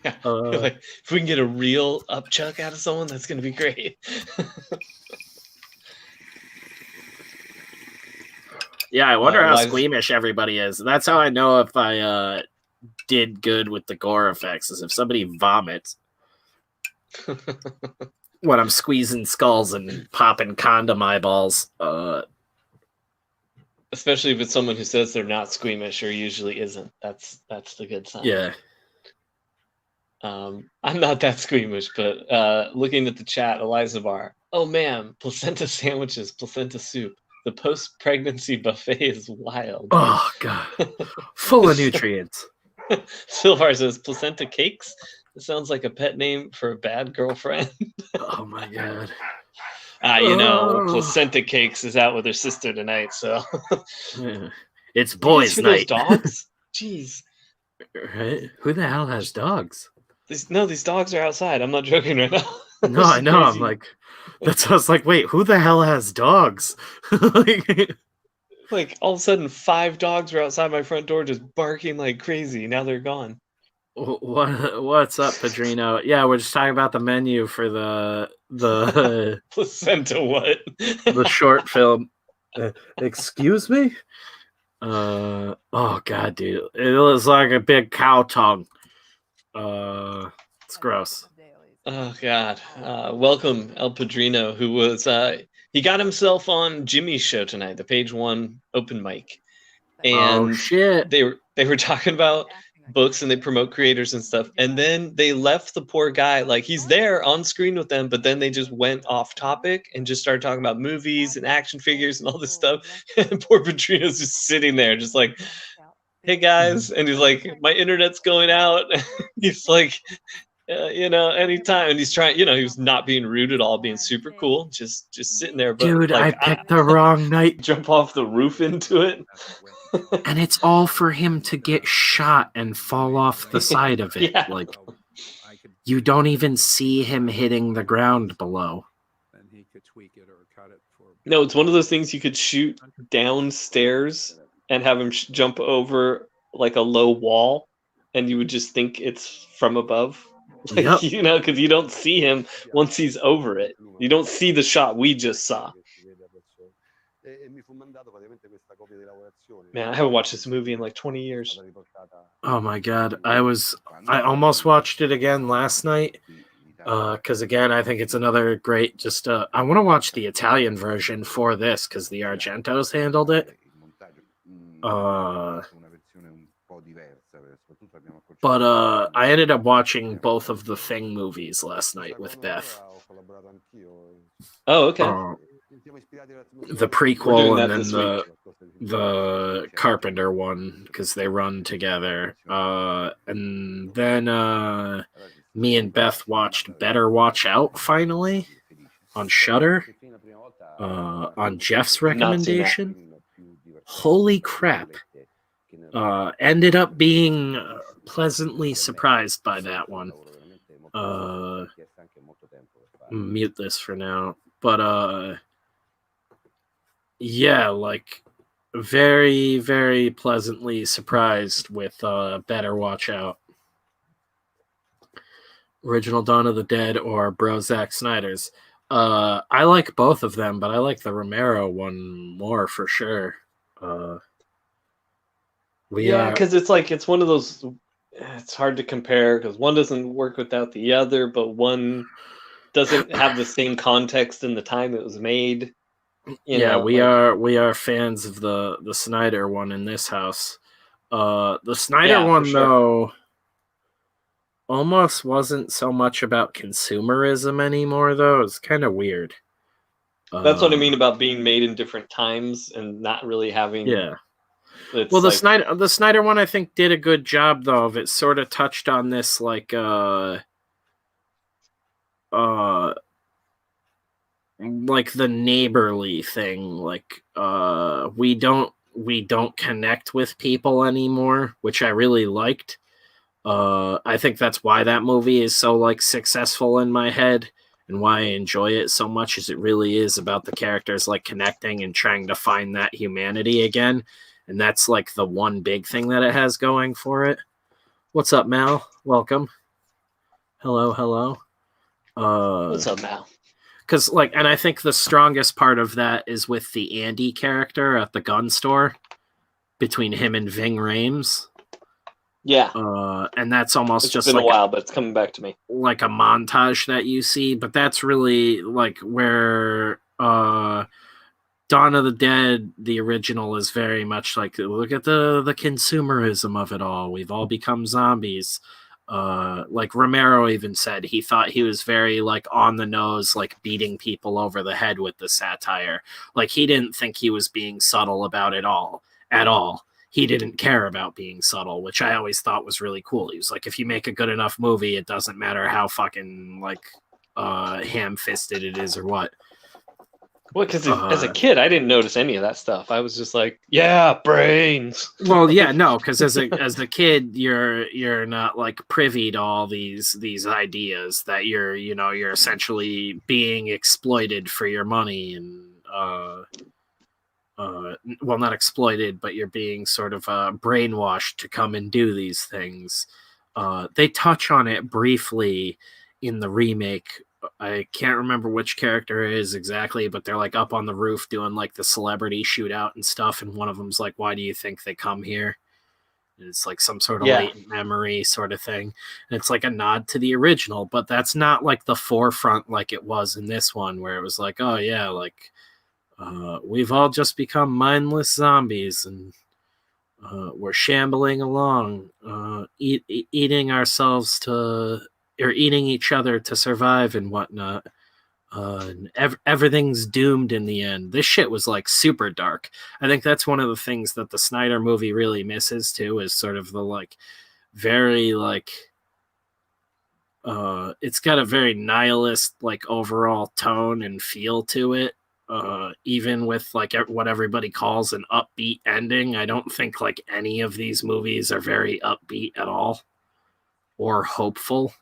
Speaker 2: Yeah, like, if we can get a real upchuck out of someone, that's gonna be great.
Speaker 1: Yeah, I wonder how squeamish everybody is. That's how I know if I did good with the gore effects, is if somebody vomits when I'm squeezing skulls and popping condom eyeballs.
Speaker 2: Especially if it's someone who says they're not squeamish or usually isn't. That's the good sign.
Speaker 1: Yeah.
Speaker 2: I'm not that squeamish, but looking at the chat, Eliza Bar. Oh man, placenta sandwiches, placenta soup. The post-pregnancy buffet is wild.
Speaker 1: Oh god, full of nutrients.
Speaker 2: Silvar says placenta cakes. It sounds like a pet name for a bad girlfriend.
Speaker 1: Oh my god.
Speaker 2: Placenta Cakes is out with her sister tonight, so
Speaker 1: yeah. It's boys' night.
Speaker 2: Those dogs? Jeez.
Speaker 1: Right? Who the hell has dogs?
Speaker 2: These dogs are outside. I'm not joking right now.
Speaker 1: No, I know. Crazy. I'm like, that's what I was like, wait, who the hell has dogs?
Speaker 2: Like all of a sudden 5 dogs were outside my front door just barking like crazy. Now they're gone.
Speaker 1: What's up, Padrino? Yeah, we're just talking about the menu for the
Speaker 2: placenta what?
Speaker 1: The short film. Excuse me? Oh god, dude. It was like a big cow tongue. It's gross.
Speaker 2: Oh god. Welcome El Padrino, who was he got himself on Jimmy's show tonight, the Page One open mic. And
Speaker 1: shit.
Speaker 2: They were talking about books and they promote creators and stuff, and then they left the poor guy, like he's there on screen with them, but then they just went off topic and just started talking about movies and action figures and all this stuff. And poor Petrino's just sitting there just like, hey guys, and he's like, my internet's going out. He's like, anytime, and he's trying, he was not being rude at all, being super cool, just sitting there. But
Speaker 1: dude,
Speaker 2: like,
Speaker 1: I picked the wrong night.
Speaker 2: Jump off the roof into it.
Speaker 1: And it's all for him to get shot and fall off the side of it.
Speaker 2: Yeah.
Speaker 1: Like, you don't even see him hitting the ground below.
Speaker 2: No, it's one of those things you could shoot downstairs and have him jump over like a low wall, and you would just think it's from above. Like,
Speaker 1: yep.
Speaker 2: Because you don't see him once he's over it. You don't see the shot we just saw. Man, I haven't watched this movie in like 20 years.
Speaker 1: Oh my god, I almost watched it again last night, Because again, I think it's another great. Just I want to watch the Italian version for this because the Argentos handled it. But I ended up watching both of the Thing movies last night with Beth.
Speaker 2: Oh, okay.
Speaker 1: The prequel and then the Carpenter one because they run together. And then me and Beth watched Better Watch Out finally on Shudder on Jeff's recommendation. Holy crap. Ended up being pleasantly surprised by that one. Mute this for now. But yeah, like very, very pleasantly surprised with Better Watch Out. Original Dawn of the Dead or Bro Zack Snyder's. I like both of them, but I like the Romero one more for sure.
Speaker 2: Because it's one of those. It's hard to compare because one doesn't work without the other, but one doesn't have the same context in the time it was made.
Speaker 1: We are fans of the Snyder one in this house. The Snyder one though almost wasn't so much about consumerism anymore though. It's kind of weird.
Speaker 2: That's what I mean about being made in different times and not really having.
Speaker 1: Yeah. Well, the Snyder one I think did a good job though of it. Sort of touched on this like like the neighborly thing, like we don't connect with people anymore, which I really liked. I think that's why that movie is so like successful in my head and why I enjoy it so much is it really is about the characters like connecting and trying to find that humanity again. And that's like the one big thing that it has going for it. What's up, Mal? Welcome. Hello.
Speaker 2: What's up, Mal?
Speaker 1: Because and I think the strongest part of that is with the Andy character at the gun store between him and Ving Rhames.
Speaker 2: Yeah.
Speaker 1: And that's almost
Speaker 2: it's
Speaker 1: just
Speaker 2: been
Speaker 1: like
Speaker 2: a while, but it's coming back to me.
Speaker 1: Like a montage that you see, but that's really like where Dawn of the Dead, the original, is very much like, look at the consumerism of it all. We've all become zombies. Like Romero even said he thought he was very like on the nose, like beating people over the head with the satire. Like he didn't think he was being subtle about it all at all. He didn't care about being subtle, which I always thought was really cool. He was like, if you make a good enough movie, it doesn't matter how fucking like ham-fisted it is or what.
Speaker 2: Well, because as a kid, I didn't notice any of that stuff. I was just like, yeah, brains.
Speaker 1: Well, yeah, no, because as a kid, you're not like privy to all these ideas that you're essentially being exploited for your money and well, not exploited, but you're being sort of brainwashed to come and do these things. They touch on it briefly in the remake. I can't remember which character it is exactly, but they're like up on the roof doing like the celebrity shootout and stuff. And one of them's like, why do you think they come here? And it's like some sort of latent memory sort of thing. And it's like a nod to the original, but that's not like the forefront like it was in this one where it was like, oh yeah, like we've all just become mindless zombies and we're shambling along, eating ourselves to... or eating each other to survive and whatnot. And everything's doomed in the end. This shit was like super dark. I think that's one of the things that the Snyder movie really misses too, is sort of the like very like it's got a very nihilist like overall tone and feel to it. Even with like what everybody calls an upbeat ending, I don't think like any of these movies are very upbeat at all or hopeful.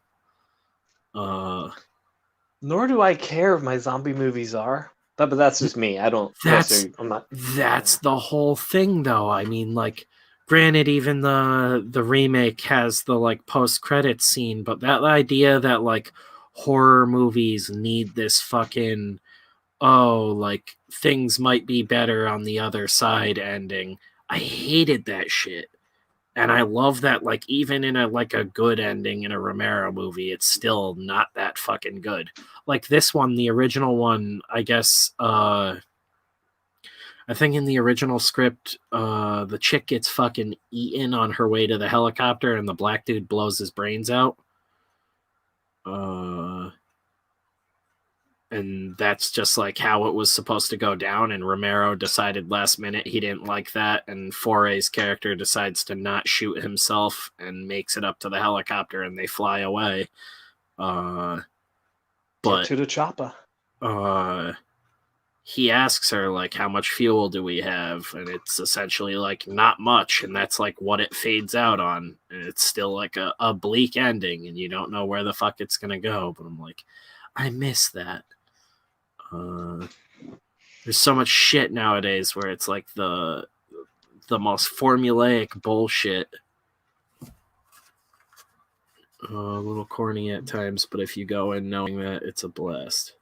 Speaker 2: Nor do I care if my zombie movies are, but that's just me. I don't. I'm not.
Speaker 1: That's the whole thing, though. I mean, like, granted, even the remake has the like post-credits scene, but that idea that like horror movies need this fucking like things might be better on the other side ending. I hated that shit. And I love that, like, even in a good ending in a Romero movie, it's still not that fucking good. Like this one, the original one, I guess, I think in the original script, the chick gets fucking eaten on her way to the helicopter and the black dude blows his brains out. And that's just like how it was supposed to go down. And Romero decided last minute he didn't like that. And Foray's character decides to not shoot himself and makes it up to the helicopter and they fly away. But
Speaker 2: get to the chopper.
Speaker 1: He asks her, like, how much fuel do we have? And it's essentially like not much. And that's like what it fades out on. And it's still like a bleak ending and you don't know where the fuck it's going to go. But I'm like, I miss that. There's so much shit nowadays where it's like the most formulaic bullshit. A little corny at times, but if you go in knowing that, it's a blast.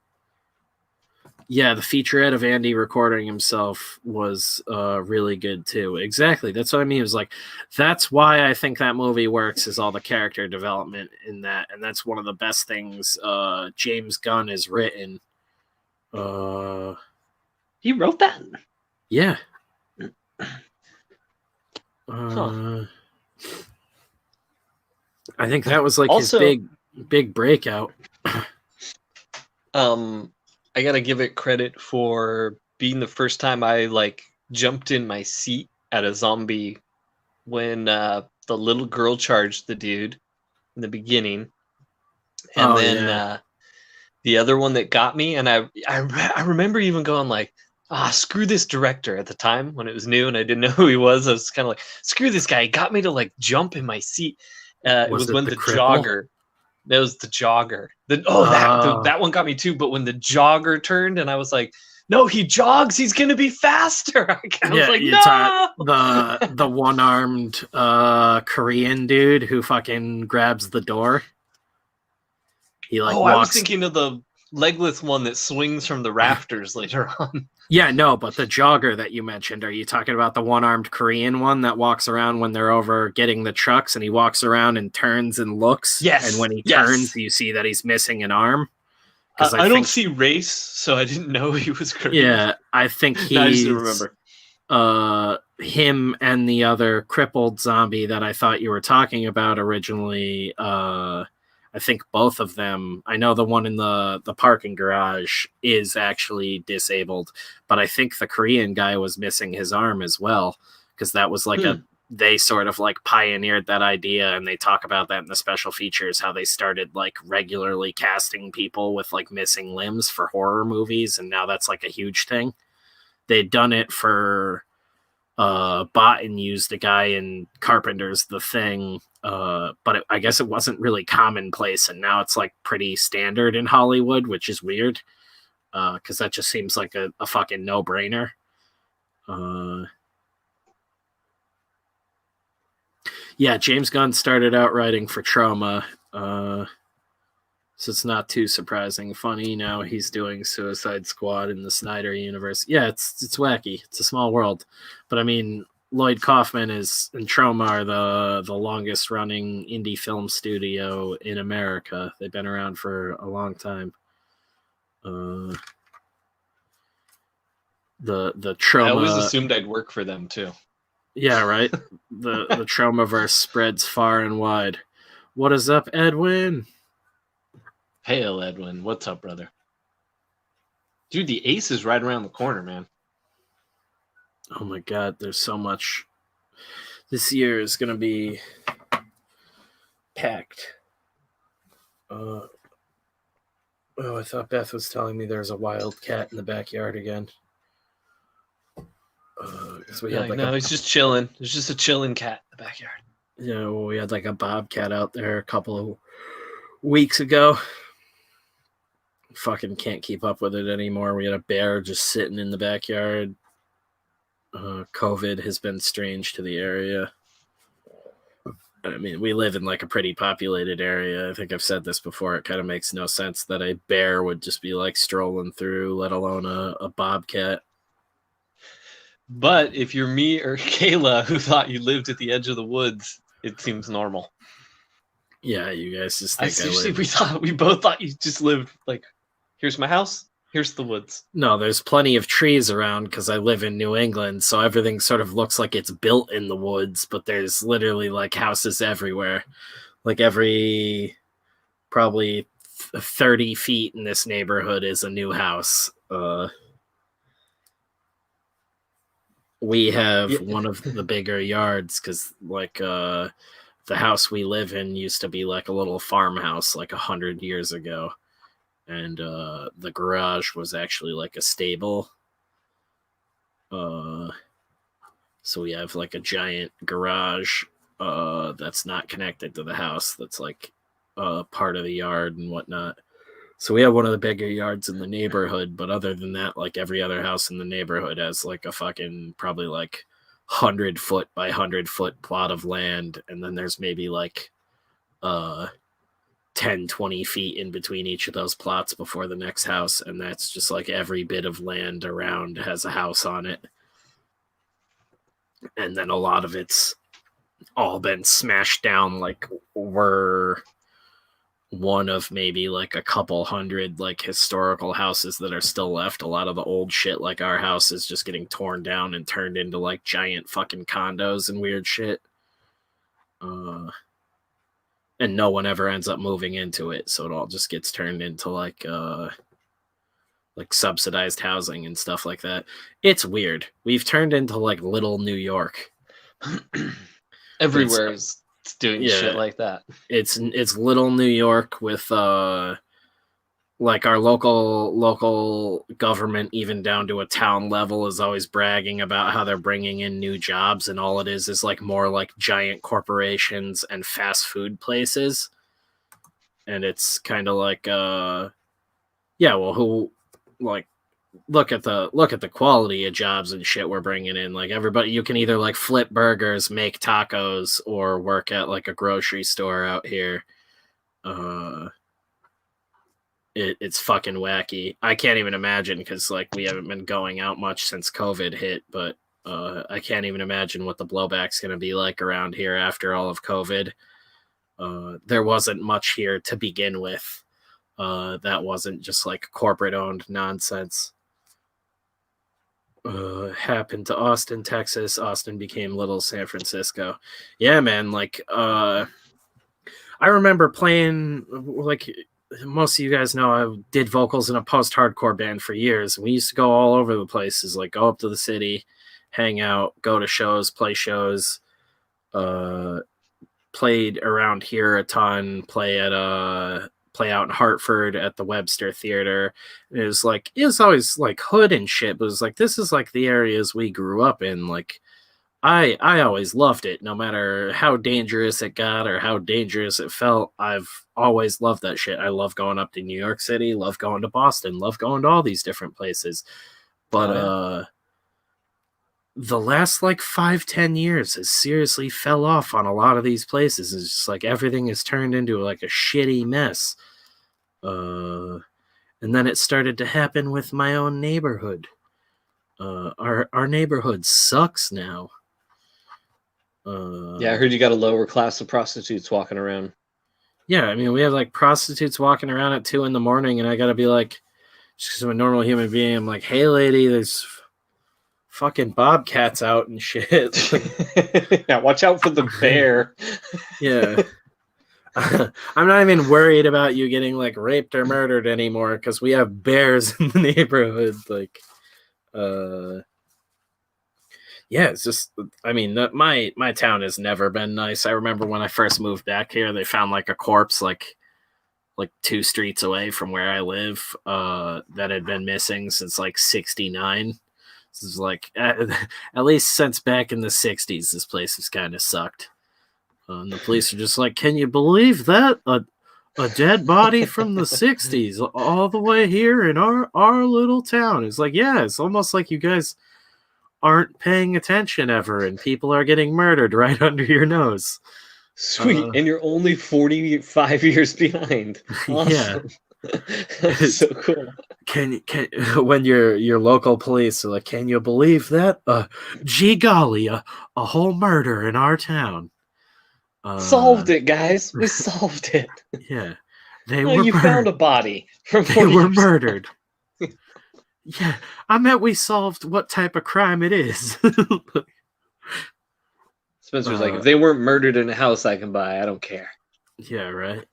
Speaker 1: Yeah, the featurette of Andy recording himself was really good too. Exactly, that's what I mean. It was like, that's why I think that movie works, is all the character development in that, and that's one of the best things James Gunn has written.
Speaker 2: He wrote that?
Speaker 1: Yeah. I think that was like also, his big breakout.
Speaker 2: I gotta give it credit for being the first time I like jumped in my seat at a zombie when the little girl charged the dude in the beginning, and the other one that got me, and I remember even going like, screw this director at the time when it was new and I didn't know who he was. I was kind of like, screw this guy. He got me to like jump in my seat. It was when the jogger. That was the jogger. That one got me too. But when the jogger turned and I was like, no, he jogs. He's going to be faster. I was like, no.
Speaker 1: The one-armed Korean dude who fucking grabs the door. He like walks.
Speaker 2: I was thinking of the legless one that swings from the rafters later on.
Speaker 1: Yeah, no, but the jogger that you mentioned, are you talking about the one-armed Korean one that walks around when they're over getting the trucks and he walks around and turns and looks?
Speaker 2: Yes.
Speaker 1: And when he turns, you see that he's missing an arm?
Speaker 2: I don't see race, so I didn't know he was Korean.
Speaker 1: Yeah, I think he's...
Speaker 2: I just didn't remember.
Speaker 1: Him and the other crippled zombie that I thought you were talking about originally... I think both of them, I know the one in the parking garage is actually disabled, but I think the Korean guy was missing his arm as well, because that was like they sort of like pioneered that idea, and they talk about that in the special features, how they started like regularly casting people with like missing limbs for horror movies, and now that's like a huge thing. They'd done it for Botten used a guy in Carpenter's The Thing, but I guess it wasn't really commonplace, and now it's like pretty standard in Hollywood, which is weird, because that just seems like a fucking no-brainer. Yeah, James Gunn started out writing for Trauma, so it's not too surprising. Funny, now he's doing Suicide Squad in the Snyder universe. Yeah, it's wacky. It's a small world. But I mean, Lloyd Kaufman and Trauma are the longest running indie film studio in America. They've been around for a long time. The Trauma...
Speaker 2: I always assumed I'd work for them too.
Speaker 1: Yeah, right? The Traumaverse spreads far and wide. What is up, Edwin?
Speaker 2: Hail, Edwin. What's up, brother? Dude, the Ace is right around the corner, man.
Speaker 1: Oh my god, there's so much. This year is going to be packed. I thought Beth was telling me there's a wild cat in the backyard again.
Speaker 2: He's just chilling. There's just a chilling cat in the backyard.
Speaker 1: Yeah, well, we had like a bobcat out there a couple of weeks ago. Fucking can't keep up with it anymore. We had a bear just sitting in the backyard. COVID has been strange to the area. I mean, we live in like a pretty populated area. I think I've said this before. It kind of makes no sense that a bear would just be like strolling through, let alone a bobcat.
Speaker 2: But if you're me or Kayla, who thought you lived at the edge of the woods, it seems normal.
Speaker 1: Yeah, you guys just think
Speaker 2: we both thought you just lived like, here's my house, here's the woods.
Speaker 1: No, there's plenty of trees around because I live in New England, so everything sort of looks like it's built in the woods, but there's literally like houses everywhere. Like every probably 30 feet in this neighborhood is a new house. We have one of the bigger yards because like the house we live in used to be like a little farmhouse like 100 years ago. And the garage was actually like a stable. So we have like a giant garage that's not connected to the house. That's like part of the yard and whatnot. So we have one of the bigger yards in the neighborhood. But other than that, like every other house in the neighborhood has like a fucking probably like 100-foot by 100-foot plot of land. And then there's maybe like 10, 20 feet in between each of those plots before the next house. And that's just like every bit of land around has a house on it. And then a lot of it's all been smashed down. Like we're one of maybe like a couple hundred like historical houses that are still left. A lot of the old shit like our house is just getting torn down and turned into like giant fucking condos and weird shit. And no one ever ends up moving into it, so it all just gets turned into like subsidized housing and stuff like that. It's weird. We've turned into like little New York.
Speaker 2: Everywhere is doing shit like that.
Speaker 1: It's little New York with like our local government, even down to a town level, is always bragging about how they're bringing in new jobs, and all it is like more like giant corporations and fast food places. And it's kind of like who like look at the quality of jobs and shit we're bringing in. Like everybody, you can either like flip burgers, make tacos, or work at like a grocery store out here. It's fucking wacky. I can't even imagine because like we haven't been going out much since COVID hit, but I can't even imagine what the blowback's going to be like around here after all of COVID. There wasn't much here to begin with. That wasn't just like corporate owned nonsense. Happened to Austin, Texas. Austin became little San Francisco. Yeah, man. Like, I remember playing, like most of you guys know, I did vocals in a post-hardcore band for years. We used to go all over the places, like go up to the city, hang out, go to shows, play shows. Played around here a ton. Play out in Hartford at the Webster Theater. It was always like hood and shit, but it was like this is like the areas we grew up in. Like I always loved it, no matter how dangerous it got or how dangerous it felt. I've always loved that shit. I love going up to New York City, love going to Boston, love going to all these different places. But the last like 5-10 years has seriously fell off on a lot of these places. It's just like everything has turned into like a shitty mess. And then it started to happen with my own neighborhood. Our neighborhood sucks now.
Speaker 2: Yeah, I heard you got a lower class of prostitutes walking around.
Speaker 1: Yeah, I mean, we have like prostitutes walking around at 2 a.m, and I gotta be like, just because I'm a normal human being, I'm like, hey lady, there's fucking bobcats out and shit.
Speaker 2: Yeah, watch out for the bear.
Speaker 1: Yeah. I'm not even worried about you getting like raped or murdered anymore because we have bears in the neighborhood. Like, yeah, it's just, I mean, my town has never been nice. I remember when I first moved back here, they found like a corpse like 2 streets away from where I live that had been missing since like 1969. This is like, at least since back in the 60s, this place has kind of sucked. And the police are just like, can you believe that? A dead body from the 60s all the way here in our little town. It's like, yeah, it's almost like you guys aren't paying attention ever and people are getting murdered right under your nose.
Speaker 2: Sweet. And you're only 45 years behind. Awesome. That's so cool.
Speaker 1: Can when your local police are like, can you believe that? Gee golly, a whole murder in our town.
Speaker 2: Solved it, guys. We solved it.
Speaker 1: Yeah, they
Speaker 2: Oh,
Speaker 1: were
Speaker 2: you found a body from 40
Speaker 1: they were
Speaker 2: years
Speaker 1: murdered. Yeah, I meant we solved what type of crime it is.
Speaker 2: Spencer's like, if they weren't murdered in a house I can buy, I don't care.
Speaker 1: Yeah, right.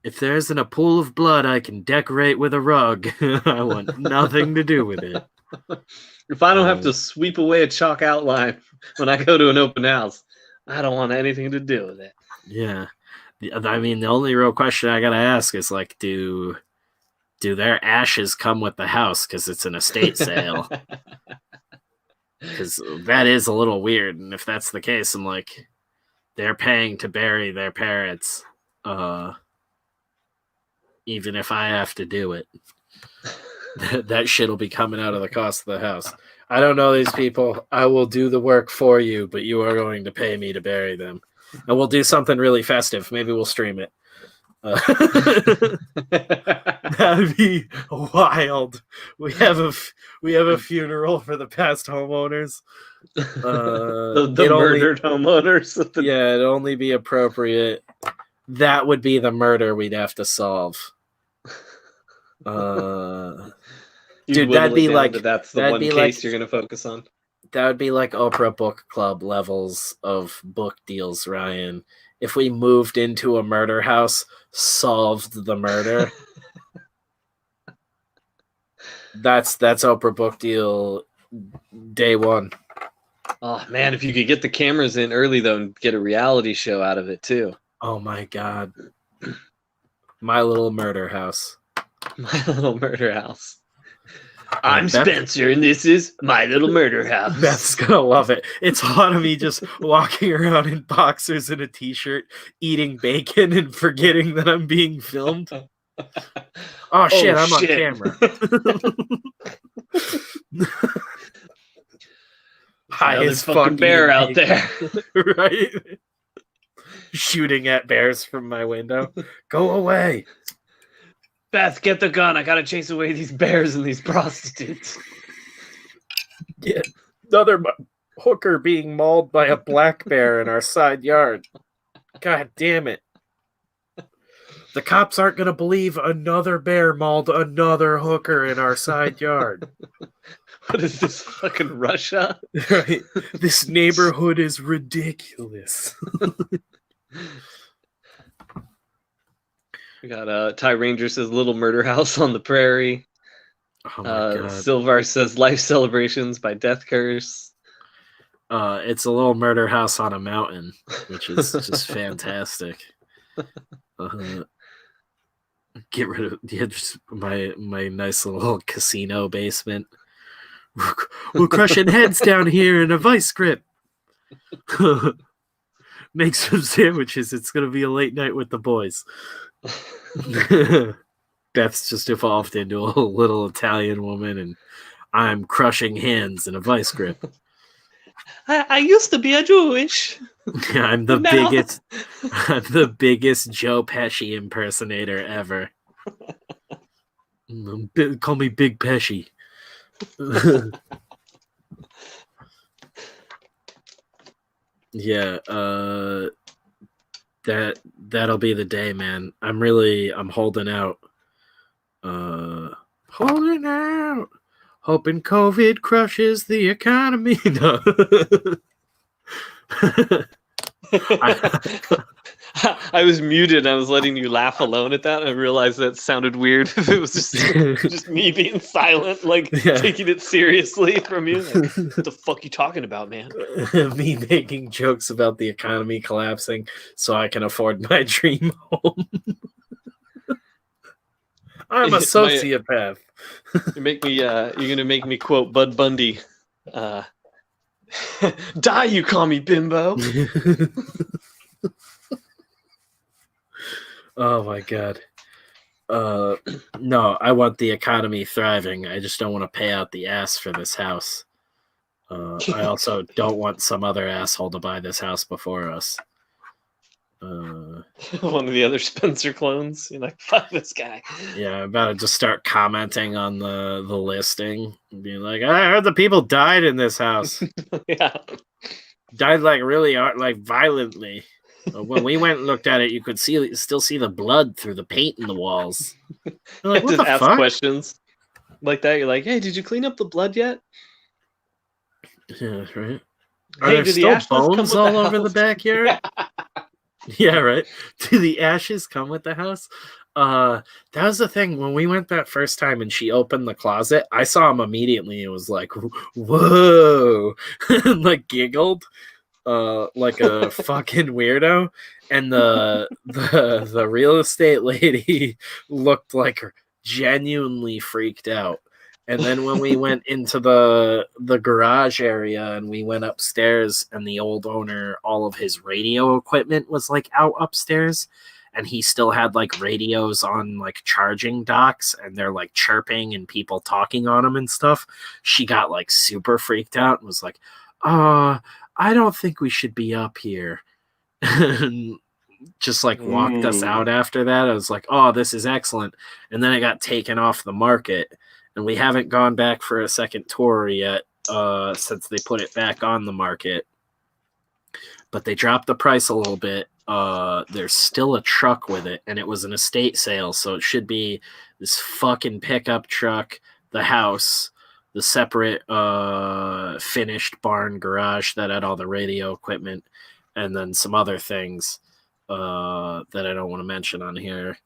Speaker 1: If there isn't a pool of blood I can decorate with a rug, I want nothing to do with it.
Speaker 2: If I don't have to sweep away a chalk outline when I go to an open house, I don't want anything to do with it.
Speaker 1: Yeah. I mean, the only real question I gotta ask is, like, do their ashes come with the house because it's an estate sale? Because that is a little weird, and if that's the case, I'm like, they're paying to bury their parents, even if I have to do it. That shit will be coming out of the cost of the house. I don't know these people. I will do the work for you, but you are going to pay me to bury them. And we'll do something really festive. Maybe we'll stream it. That'd be wild. We have a funeral for the past homeowners.
Speaker 2: The murdered homeowners.
Speaker 1: Yeah, it'd only be appropriate. That would be the murder we'd have to solve. Dude, that'd be like
Speaker 2: that's the one case you're gonna focus on.
Speaker 1: That would be like Oprah Book Club levels of book deals, Ryan. If we moved into a murder house, solved the murder. That's Oprah Book Deal day one.
Speaker 2: Oh man, if you could get the cameras in early though and get a reality show out of it too.
Speaker 1: Oh my god. My Little Murder House.
Speaker 2: My Little Murder House. I'm Spencer, and this is My Little Murder House.
Speaker 1: Beth's gonna love it. It's a lot of me just walking around in boxers and a t-shirt, eating bacon and forgetting that I'm being filmed. Oh shit, I'm on camera.
Speaker 2: Highest fucking bear out there.
Speaker 1: Right? Shooting at bears from my window. Go away.
Speaker 2: Beth, get the gun. I gotta chase away these bears and these prostitutes.
Speaker 1: Yeah, another hooker being mauled by a black bear in our side yard. God damn it. The cops aren't going to believe another bear mauled another hooker in our side yard.
Speaker 2: What is this, fucking Russia?
Speaker 1: Right. This neighborhood is ridiculous.
Speaker 2: We got Ty Ranger says Little Murder House on the Prairie.
Speaker 1: Oh my God.
Speaker 2: Silvar says Life Celebrations by Death Curse.
Speaker 1: It's a little murder house on a mountain, which is just fantastic. Get rid of just my nice little casino basement. We're crushing heads down here in a vice grip. Make some sandwiches. It's gonna be a late night with the boys. Beth's just evolved into a little Italian woman, and I'm crushing hands in a vice grip.
Speaker 2: I used to be a Jewish.
Speaker 1: Yeah, I'm the biggest Joe Pesci impersonator ever. Call me Big Pesci. Yeah, that'll be the day, man. I'm holding out. Holding out. Hoping COVID crushes the economy. No.
Speaker 2: I was muted. I was letting you laugh alone at that. And I realized that sounded weird. It was just me being silent, taking it seriously from you. Like, what the fuck you talking about, man?
Speaker 1: Me making jokes about the economy collapsing so I can afford my dream home. I'm a sociopath.
Speaker 2: You're gonna make me quote Bud Bundy. Die, you call me bimbo.
Speaker 1: Oh my God. No, I want the economy thriving. I just don't want to pay out the ass for this house. I also don't want some other asshole to buy this house before us.
Speaker 2: One of the other Spencer clones. You're like, fuck this guy.
Speaker 1: Yeah, I'm about to just start commenting on the listing and being like, I heard the people died in this house.
Speaker 2: Yeah.
Speaker 1: Died like really like violently. When we went and looked at it, you could still see the blood through the paint in the walls. You're like, what
Speaker 2: just
Speaker 1: the
Speaker 2: ask
Speaker 1: fuck?
Speaker 2: questions like that. You're like, hey, did you clean up the blood yet?
Speaker 1: Yeah, right.
Speaker 2: Are
Speaker 1: there
Speaker 2: do the
Speaker 1: still
Speaker 2: ashes
Speaker 1: bones all over the
Speaker 2: house?
Speaker 1: backyard?
Speaker 2: Yeah.
Speaker 1: Yeah, right. Do the ashes come with the house? That was the thing when we went that first time and she opened the closet. I saw him immediately. It was like, whoa, and like giggled, like a fucking weirdo. And the real estate lady looked like genuinely freaked out. And then when we went into the garage area and we went upstairs, and the old owner, all of his radio equipment was like out upstairs, and he still had like radios on like charging docks, and they're like chirping and people talking on them and stuff. She got like super freaked out and was like, I don't think we should be up here. And just like walked us out after that. I was like, oh, this is excellent. And then it got taken off the market. And we haven't gone back for a second tour yet since they put it back on the market. But they dropped the price a little bit. There's still a truck with it, and it was an estate sale, so it should be this fucking pickup truck, the house, the separate finished barn garage that had all the radio equipment, and then some other things that I don't want to mention on here.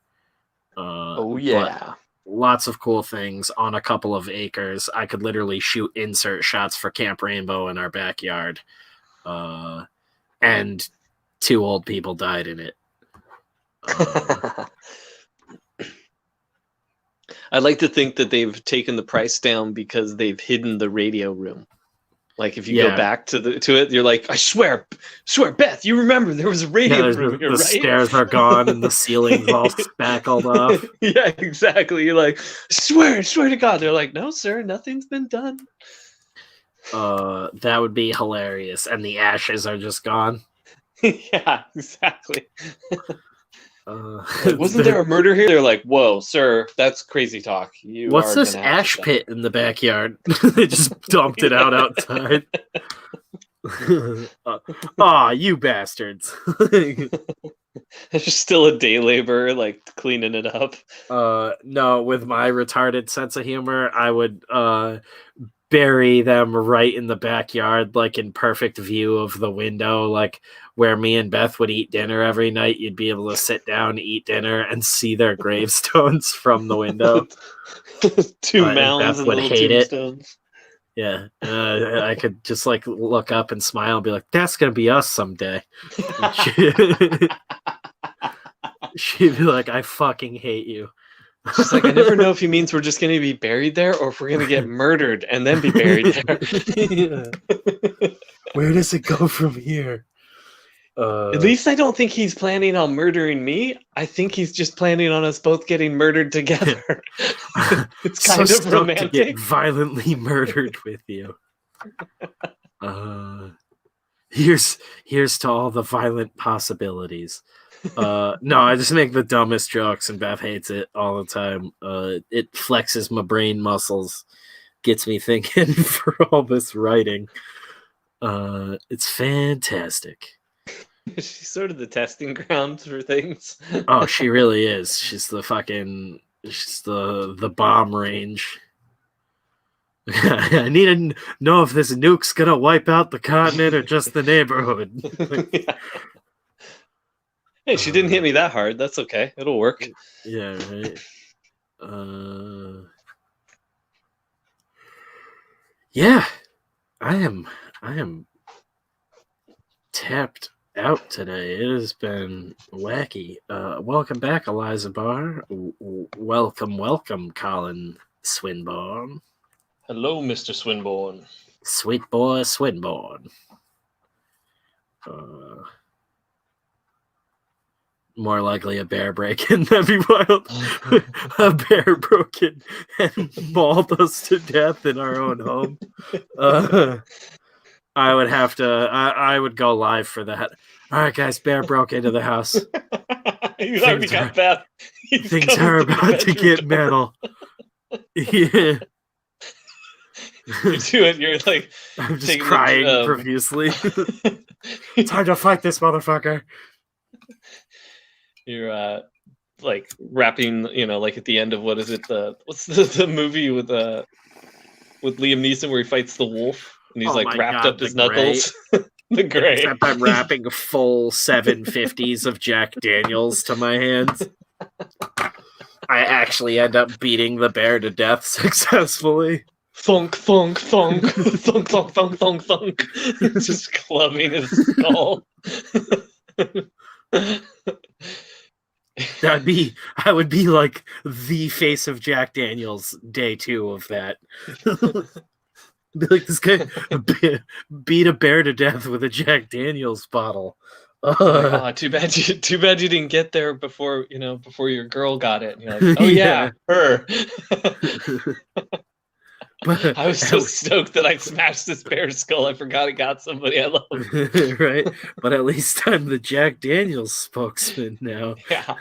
Speaker 2: Oh, yeah.
Speaker 1: Lots of cool things on a couple of acres. I could literally shoot insert shots for Camp Rainbow in our backyard. And 2 old people died in it.
Speaker 2: I'd like to think that they've taken the price down because they've hidden the radio room. Like if you go back to it, you're like, I swear, Beth, you remember there was a radio room here,
Speaker 1: the
Speaker 2: right?
Speaker 1: stairs are gone and the ceiling's all spackled off.
Speaker 2: Yeah, exactly. You're like, swear to God. They're like, no, sir, nothing's been done.
Speaker 1: That would be hilarious. And the ashes are just gone.
Speaker 2: Yeah, exactly. Wasn't there a murder here? They're like, whoa, sir, that's crazy talk.
Speaker 1: What's this ash pit in the backyard? They just dumped it out outside. You bastards.
Speaker 2: There's still a day laborer like cleaning it up.
Speaker 1: No, with my retarded sense of humor, I would bury them right in the backyard, like in perfect view of the window, like where me and Beth would eat dinner every night. You'd be able to sit down, eat dinner, and see their gravestones from the window.
Speaker 2: 2 mounds
Speaker 1: Beth
Speaker 2: and
Speaker 1: would
Speaker 2: little
Speaker 1: hate
Speaker 2: tombstones.
Speaker 1: Yeah, I could just like look up and smile and be like, "That's gonna be us someday." She'd be like, "I fucking hate you."
Speaker 2: She's like, I never know if he means we're just going to be buried there or if we're going to get murdered and then be buried there.
Speaker 1: Yeah. Where does it go from here?
Speaker 2: At least I don't think he's planning on murdering me. I think he's just planning on us both getting murdered together. It's kind of romantic.
Speaker 1: To get violently murdered with you. Here's to all the violent possibilities. No, I just make the dumbest jokes and Beth hates it all the time. It flexes my brain muscles, gets me thinking for all this writing. It's fantastic.
Speaker 2: She's sort of the testing ground for things.
Speaker 1: Oh, she really is. She's the bomb range. I need to know if this nuke's gonna wipe out the continent or just the neighborhood.
Speaker 2: Yeah. Hey, she didn't hit me that hard. That's okay. It'll work.
Speaker 1: Yeah, right. Yeah, I am tapped out today. It has been wacky. Welcome back, Eliza Barr. Welcome, Colin Swinburne.
Speaker 2: Hello, Mr. Swinburne.
Speaker 1: Sweet boy Swinburne. More likely a bear break-in. That'd be wild. A bear broke in and mauled us to death in our own home. I would have to. I would go live for that. All right, guys, bear broke into the house.
Speaker 2: He's already got Beth.
Speaker 1: Things are about to get metal. Yeah.
Speaker 2: You're like,
Speaker 1: I'm just crying profusely. It's hard to fight this motherfucker.
Speaker 2: You're like wrapping, like at the end of what's the movie with Liam Neeson where he fights the wolf and he's wrapped up his knuckles. The gray.
Speaker 1: Except I'm wrapping full 750s of Jack Daniels to my hands. I actually end up beating the bear to death successfully.
Speaker 2: Thunk, thunk, thunk, thunk, thunk, thunk, thunk, thunk. Just clubbing his skull.
Speaker 1: I would be like the face of Jack Daniels day 2 of that. Be like, this guy beat a bear to death with a Jack Daniels bottle.
Speaker 2: Too bad you didn't get there before your girl got it. And you're like, oh yeah, her. But I was so stoked that I smashed this bear's skull. I forgot I got somebody I love.
Speaker 1: Right, but at least I'm the Jack Daniels spokesman now.
Speaker 2: Yeah.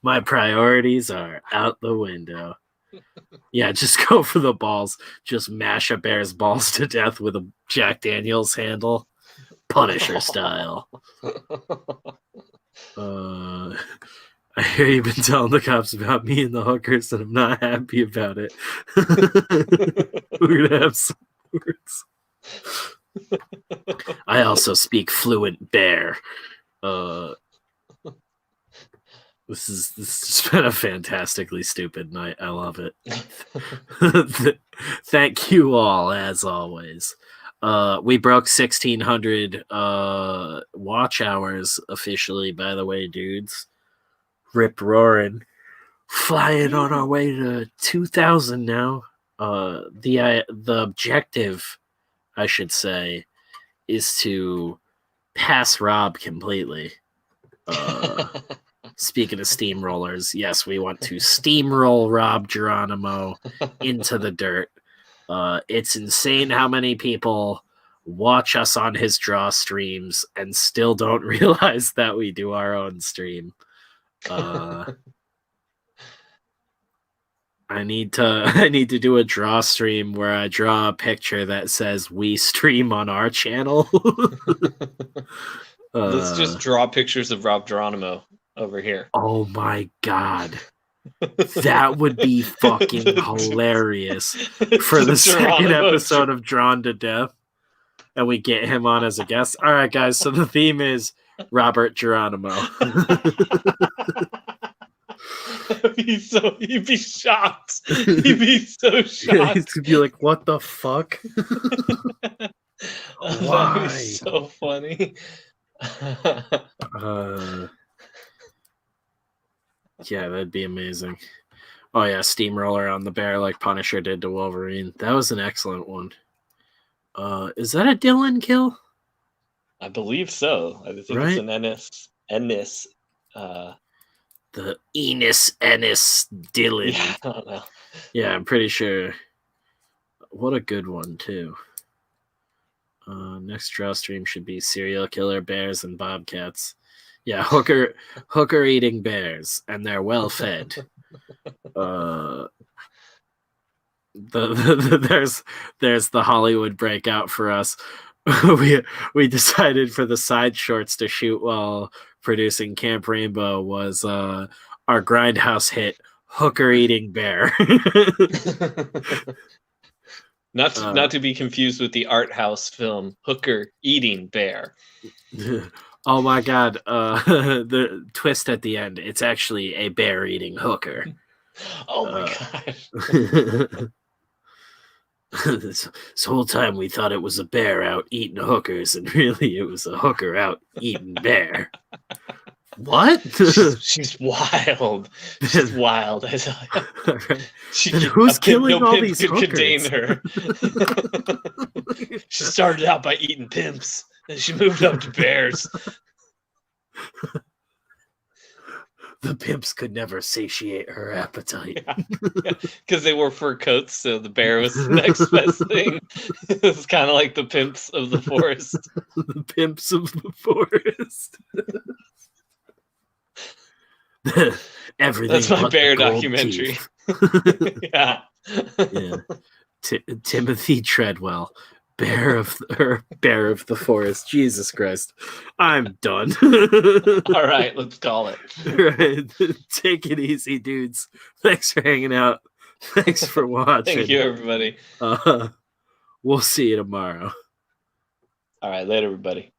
Speaker 1: My priorities are out the window. Yeah, just go for the balls. Just mash a bear's balls to death with a Jack Daniels handle. Punisher style. I hear you've been telling the cops about me and the hookers, and I'm not happy about it. We're going to have some words. I also speak fluent bear. This has been a fantastically stupid night. I love it. Thank you all, as always. We broke 1,600 watch hours officially, by the way, dudes. Rip roaring. Flying on our way to 2,000 now. The objective, I should say, is to pass Rob completely. Speaking of steamrollers, yes, we want to steamroll Rob Geronimo into the dirt. It's insane how many people watch us on his draw streams and still don't realize that we do our own stream. I need to do a draw stream where I draw a picture that says we stream on our channel.
Speaker 2: Let's just draw pictures of Rob Geronimo over here.
Speaker 1: Oh my god. That would be fucking hilarious for the second episode of Drawn to Death. And we get him on as a guest. All right, guys. So the theme is Robert Geronimo.
Speaker 2: He'd be shocked. He'd be so shocked.
Speaker 1: He'd be like, "What the fuck?" Why?
Speaker 2: That'd be so funny.
Speaker 1: Yeah, that'd be amazing. Oh yeah, steamroller on the bear like Punisher did to Wolverine. That was an excellent one. Is that a Dylan kill?
Speaker 2: I believe so. I think it's an Ennis.
Speaker 1: The Ennis Dylan.
Speaker 2: Yeah, I don't know.
Speaker 1: Yeah, I'm pretty sure. What a good one too. Next draw stream should be serial killer bears and bobcats. Yeah, hooker eating bears, and they're well fed. There's the Hollywood breakout for us. we decided for the side shorts to shoot while producing Camp Rainbow was our Grindhouse hit, Hooker Eating Bear.
Speaker 2: Not to be confused with the art house film Hooker Eating Bear.
Speaker 1: Oh my god, the twist at the end, it's actually a bear eating hooker.
Speaker 2: Oh my god.
Speaker 1: This whole time we thought it was a bear out eating hookers, and really it was a hooker out eating bear. What?
Speaker 2: She's wild. She's wild. I tell you.
Speaker 1: Who's killing all these hookers?
Speaker 2: Contain her. She started out by eating pimps, and she moved up to bears.
Speaker 1: The pimps could never satiate her appetite.
Speaker 2: Yeah, because they wore fur coats, so the bear was the next best thing. It was kind of like the pimps of the forest.
Speaker 1: The pimps of the forest. Everything.
Speaker 2: That's my
Speaker 1: but
Speaker 2: bear
Speaker 1: the gold
Speaker 2: documentary.
Speaker 1: teeth.
Speaker 2: Yeah.
Speaker 1: Yeah. Timothy Treadwell, bear of the forest. Jesus Christ, I'm done.
Speaker 2: All right, let's call it.
Speaker 1: Right. Take it easy, dudes. Thanks for hanging out. Thanks for watching.
Speaker 2: Thank you, everybody.
Speaker 1: We'll see you tomorrow.
Speaker 2: All right, later, everybody.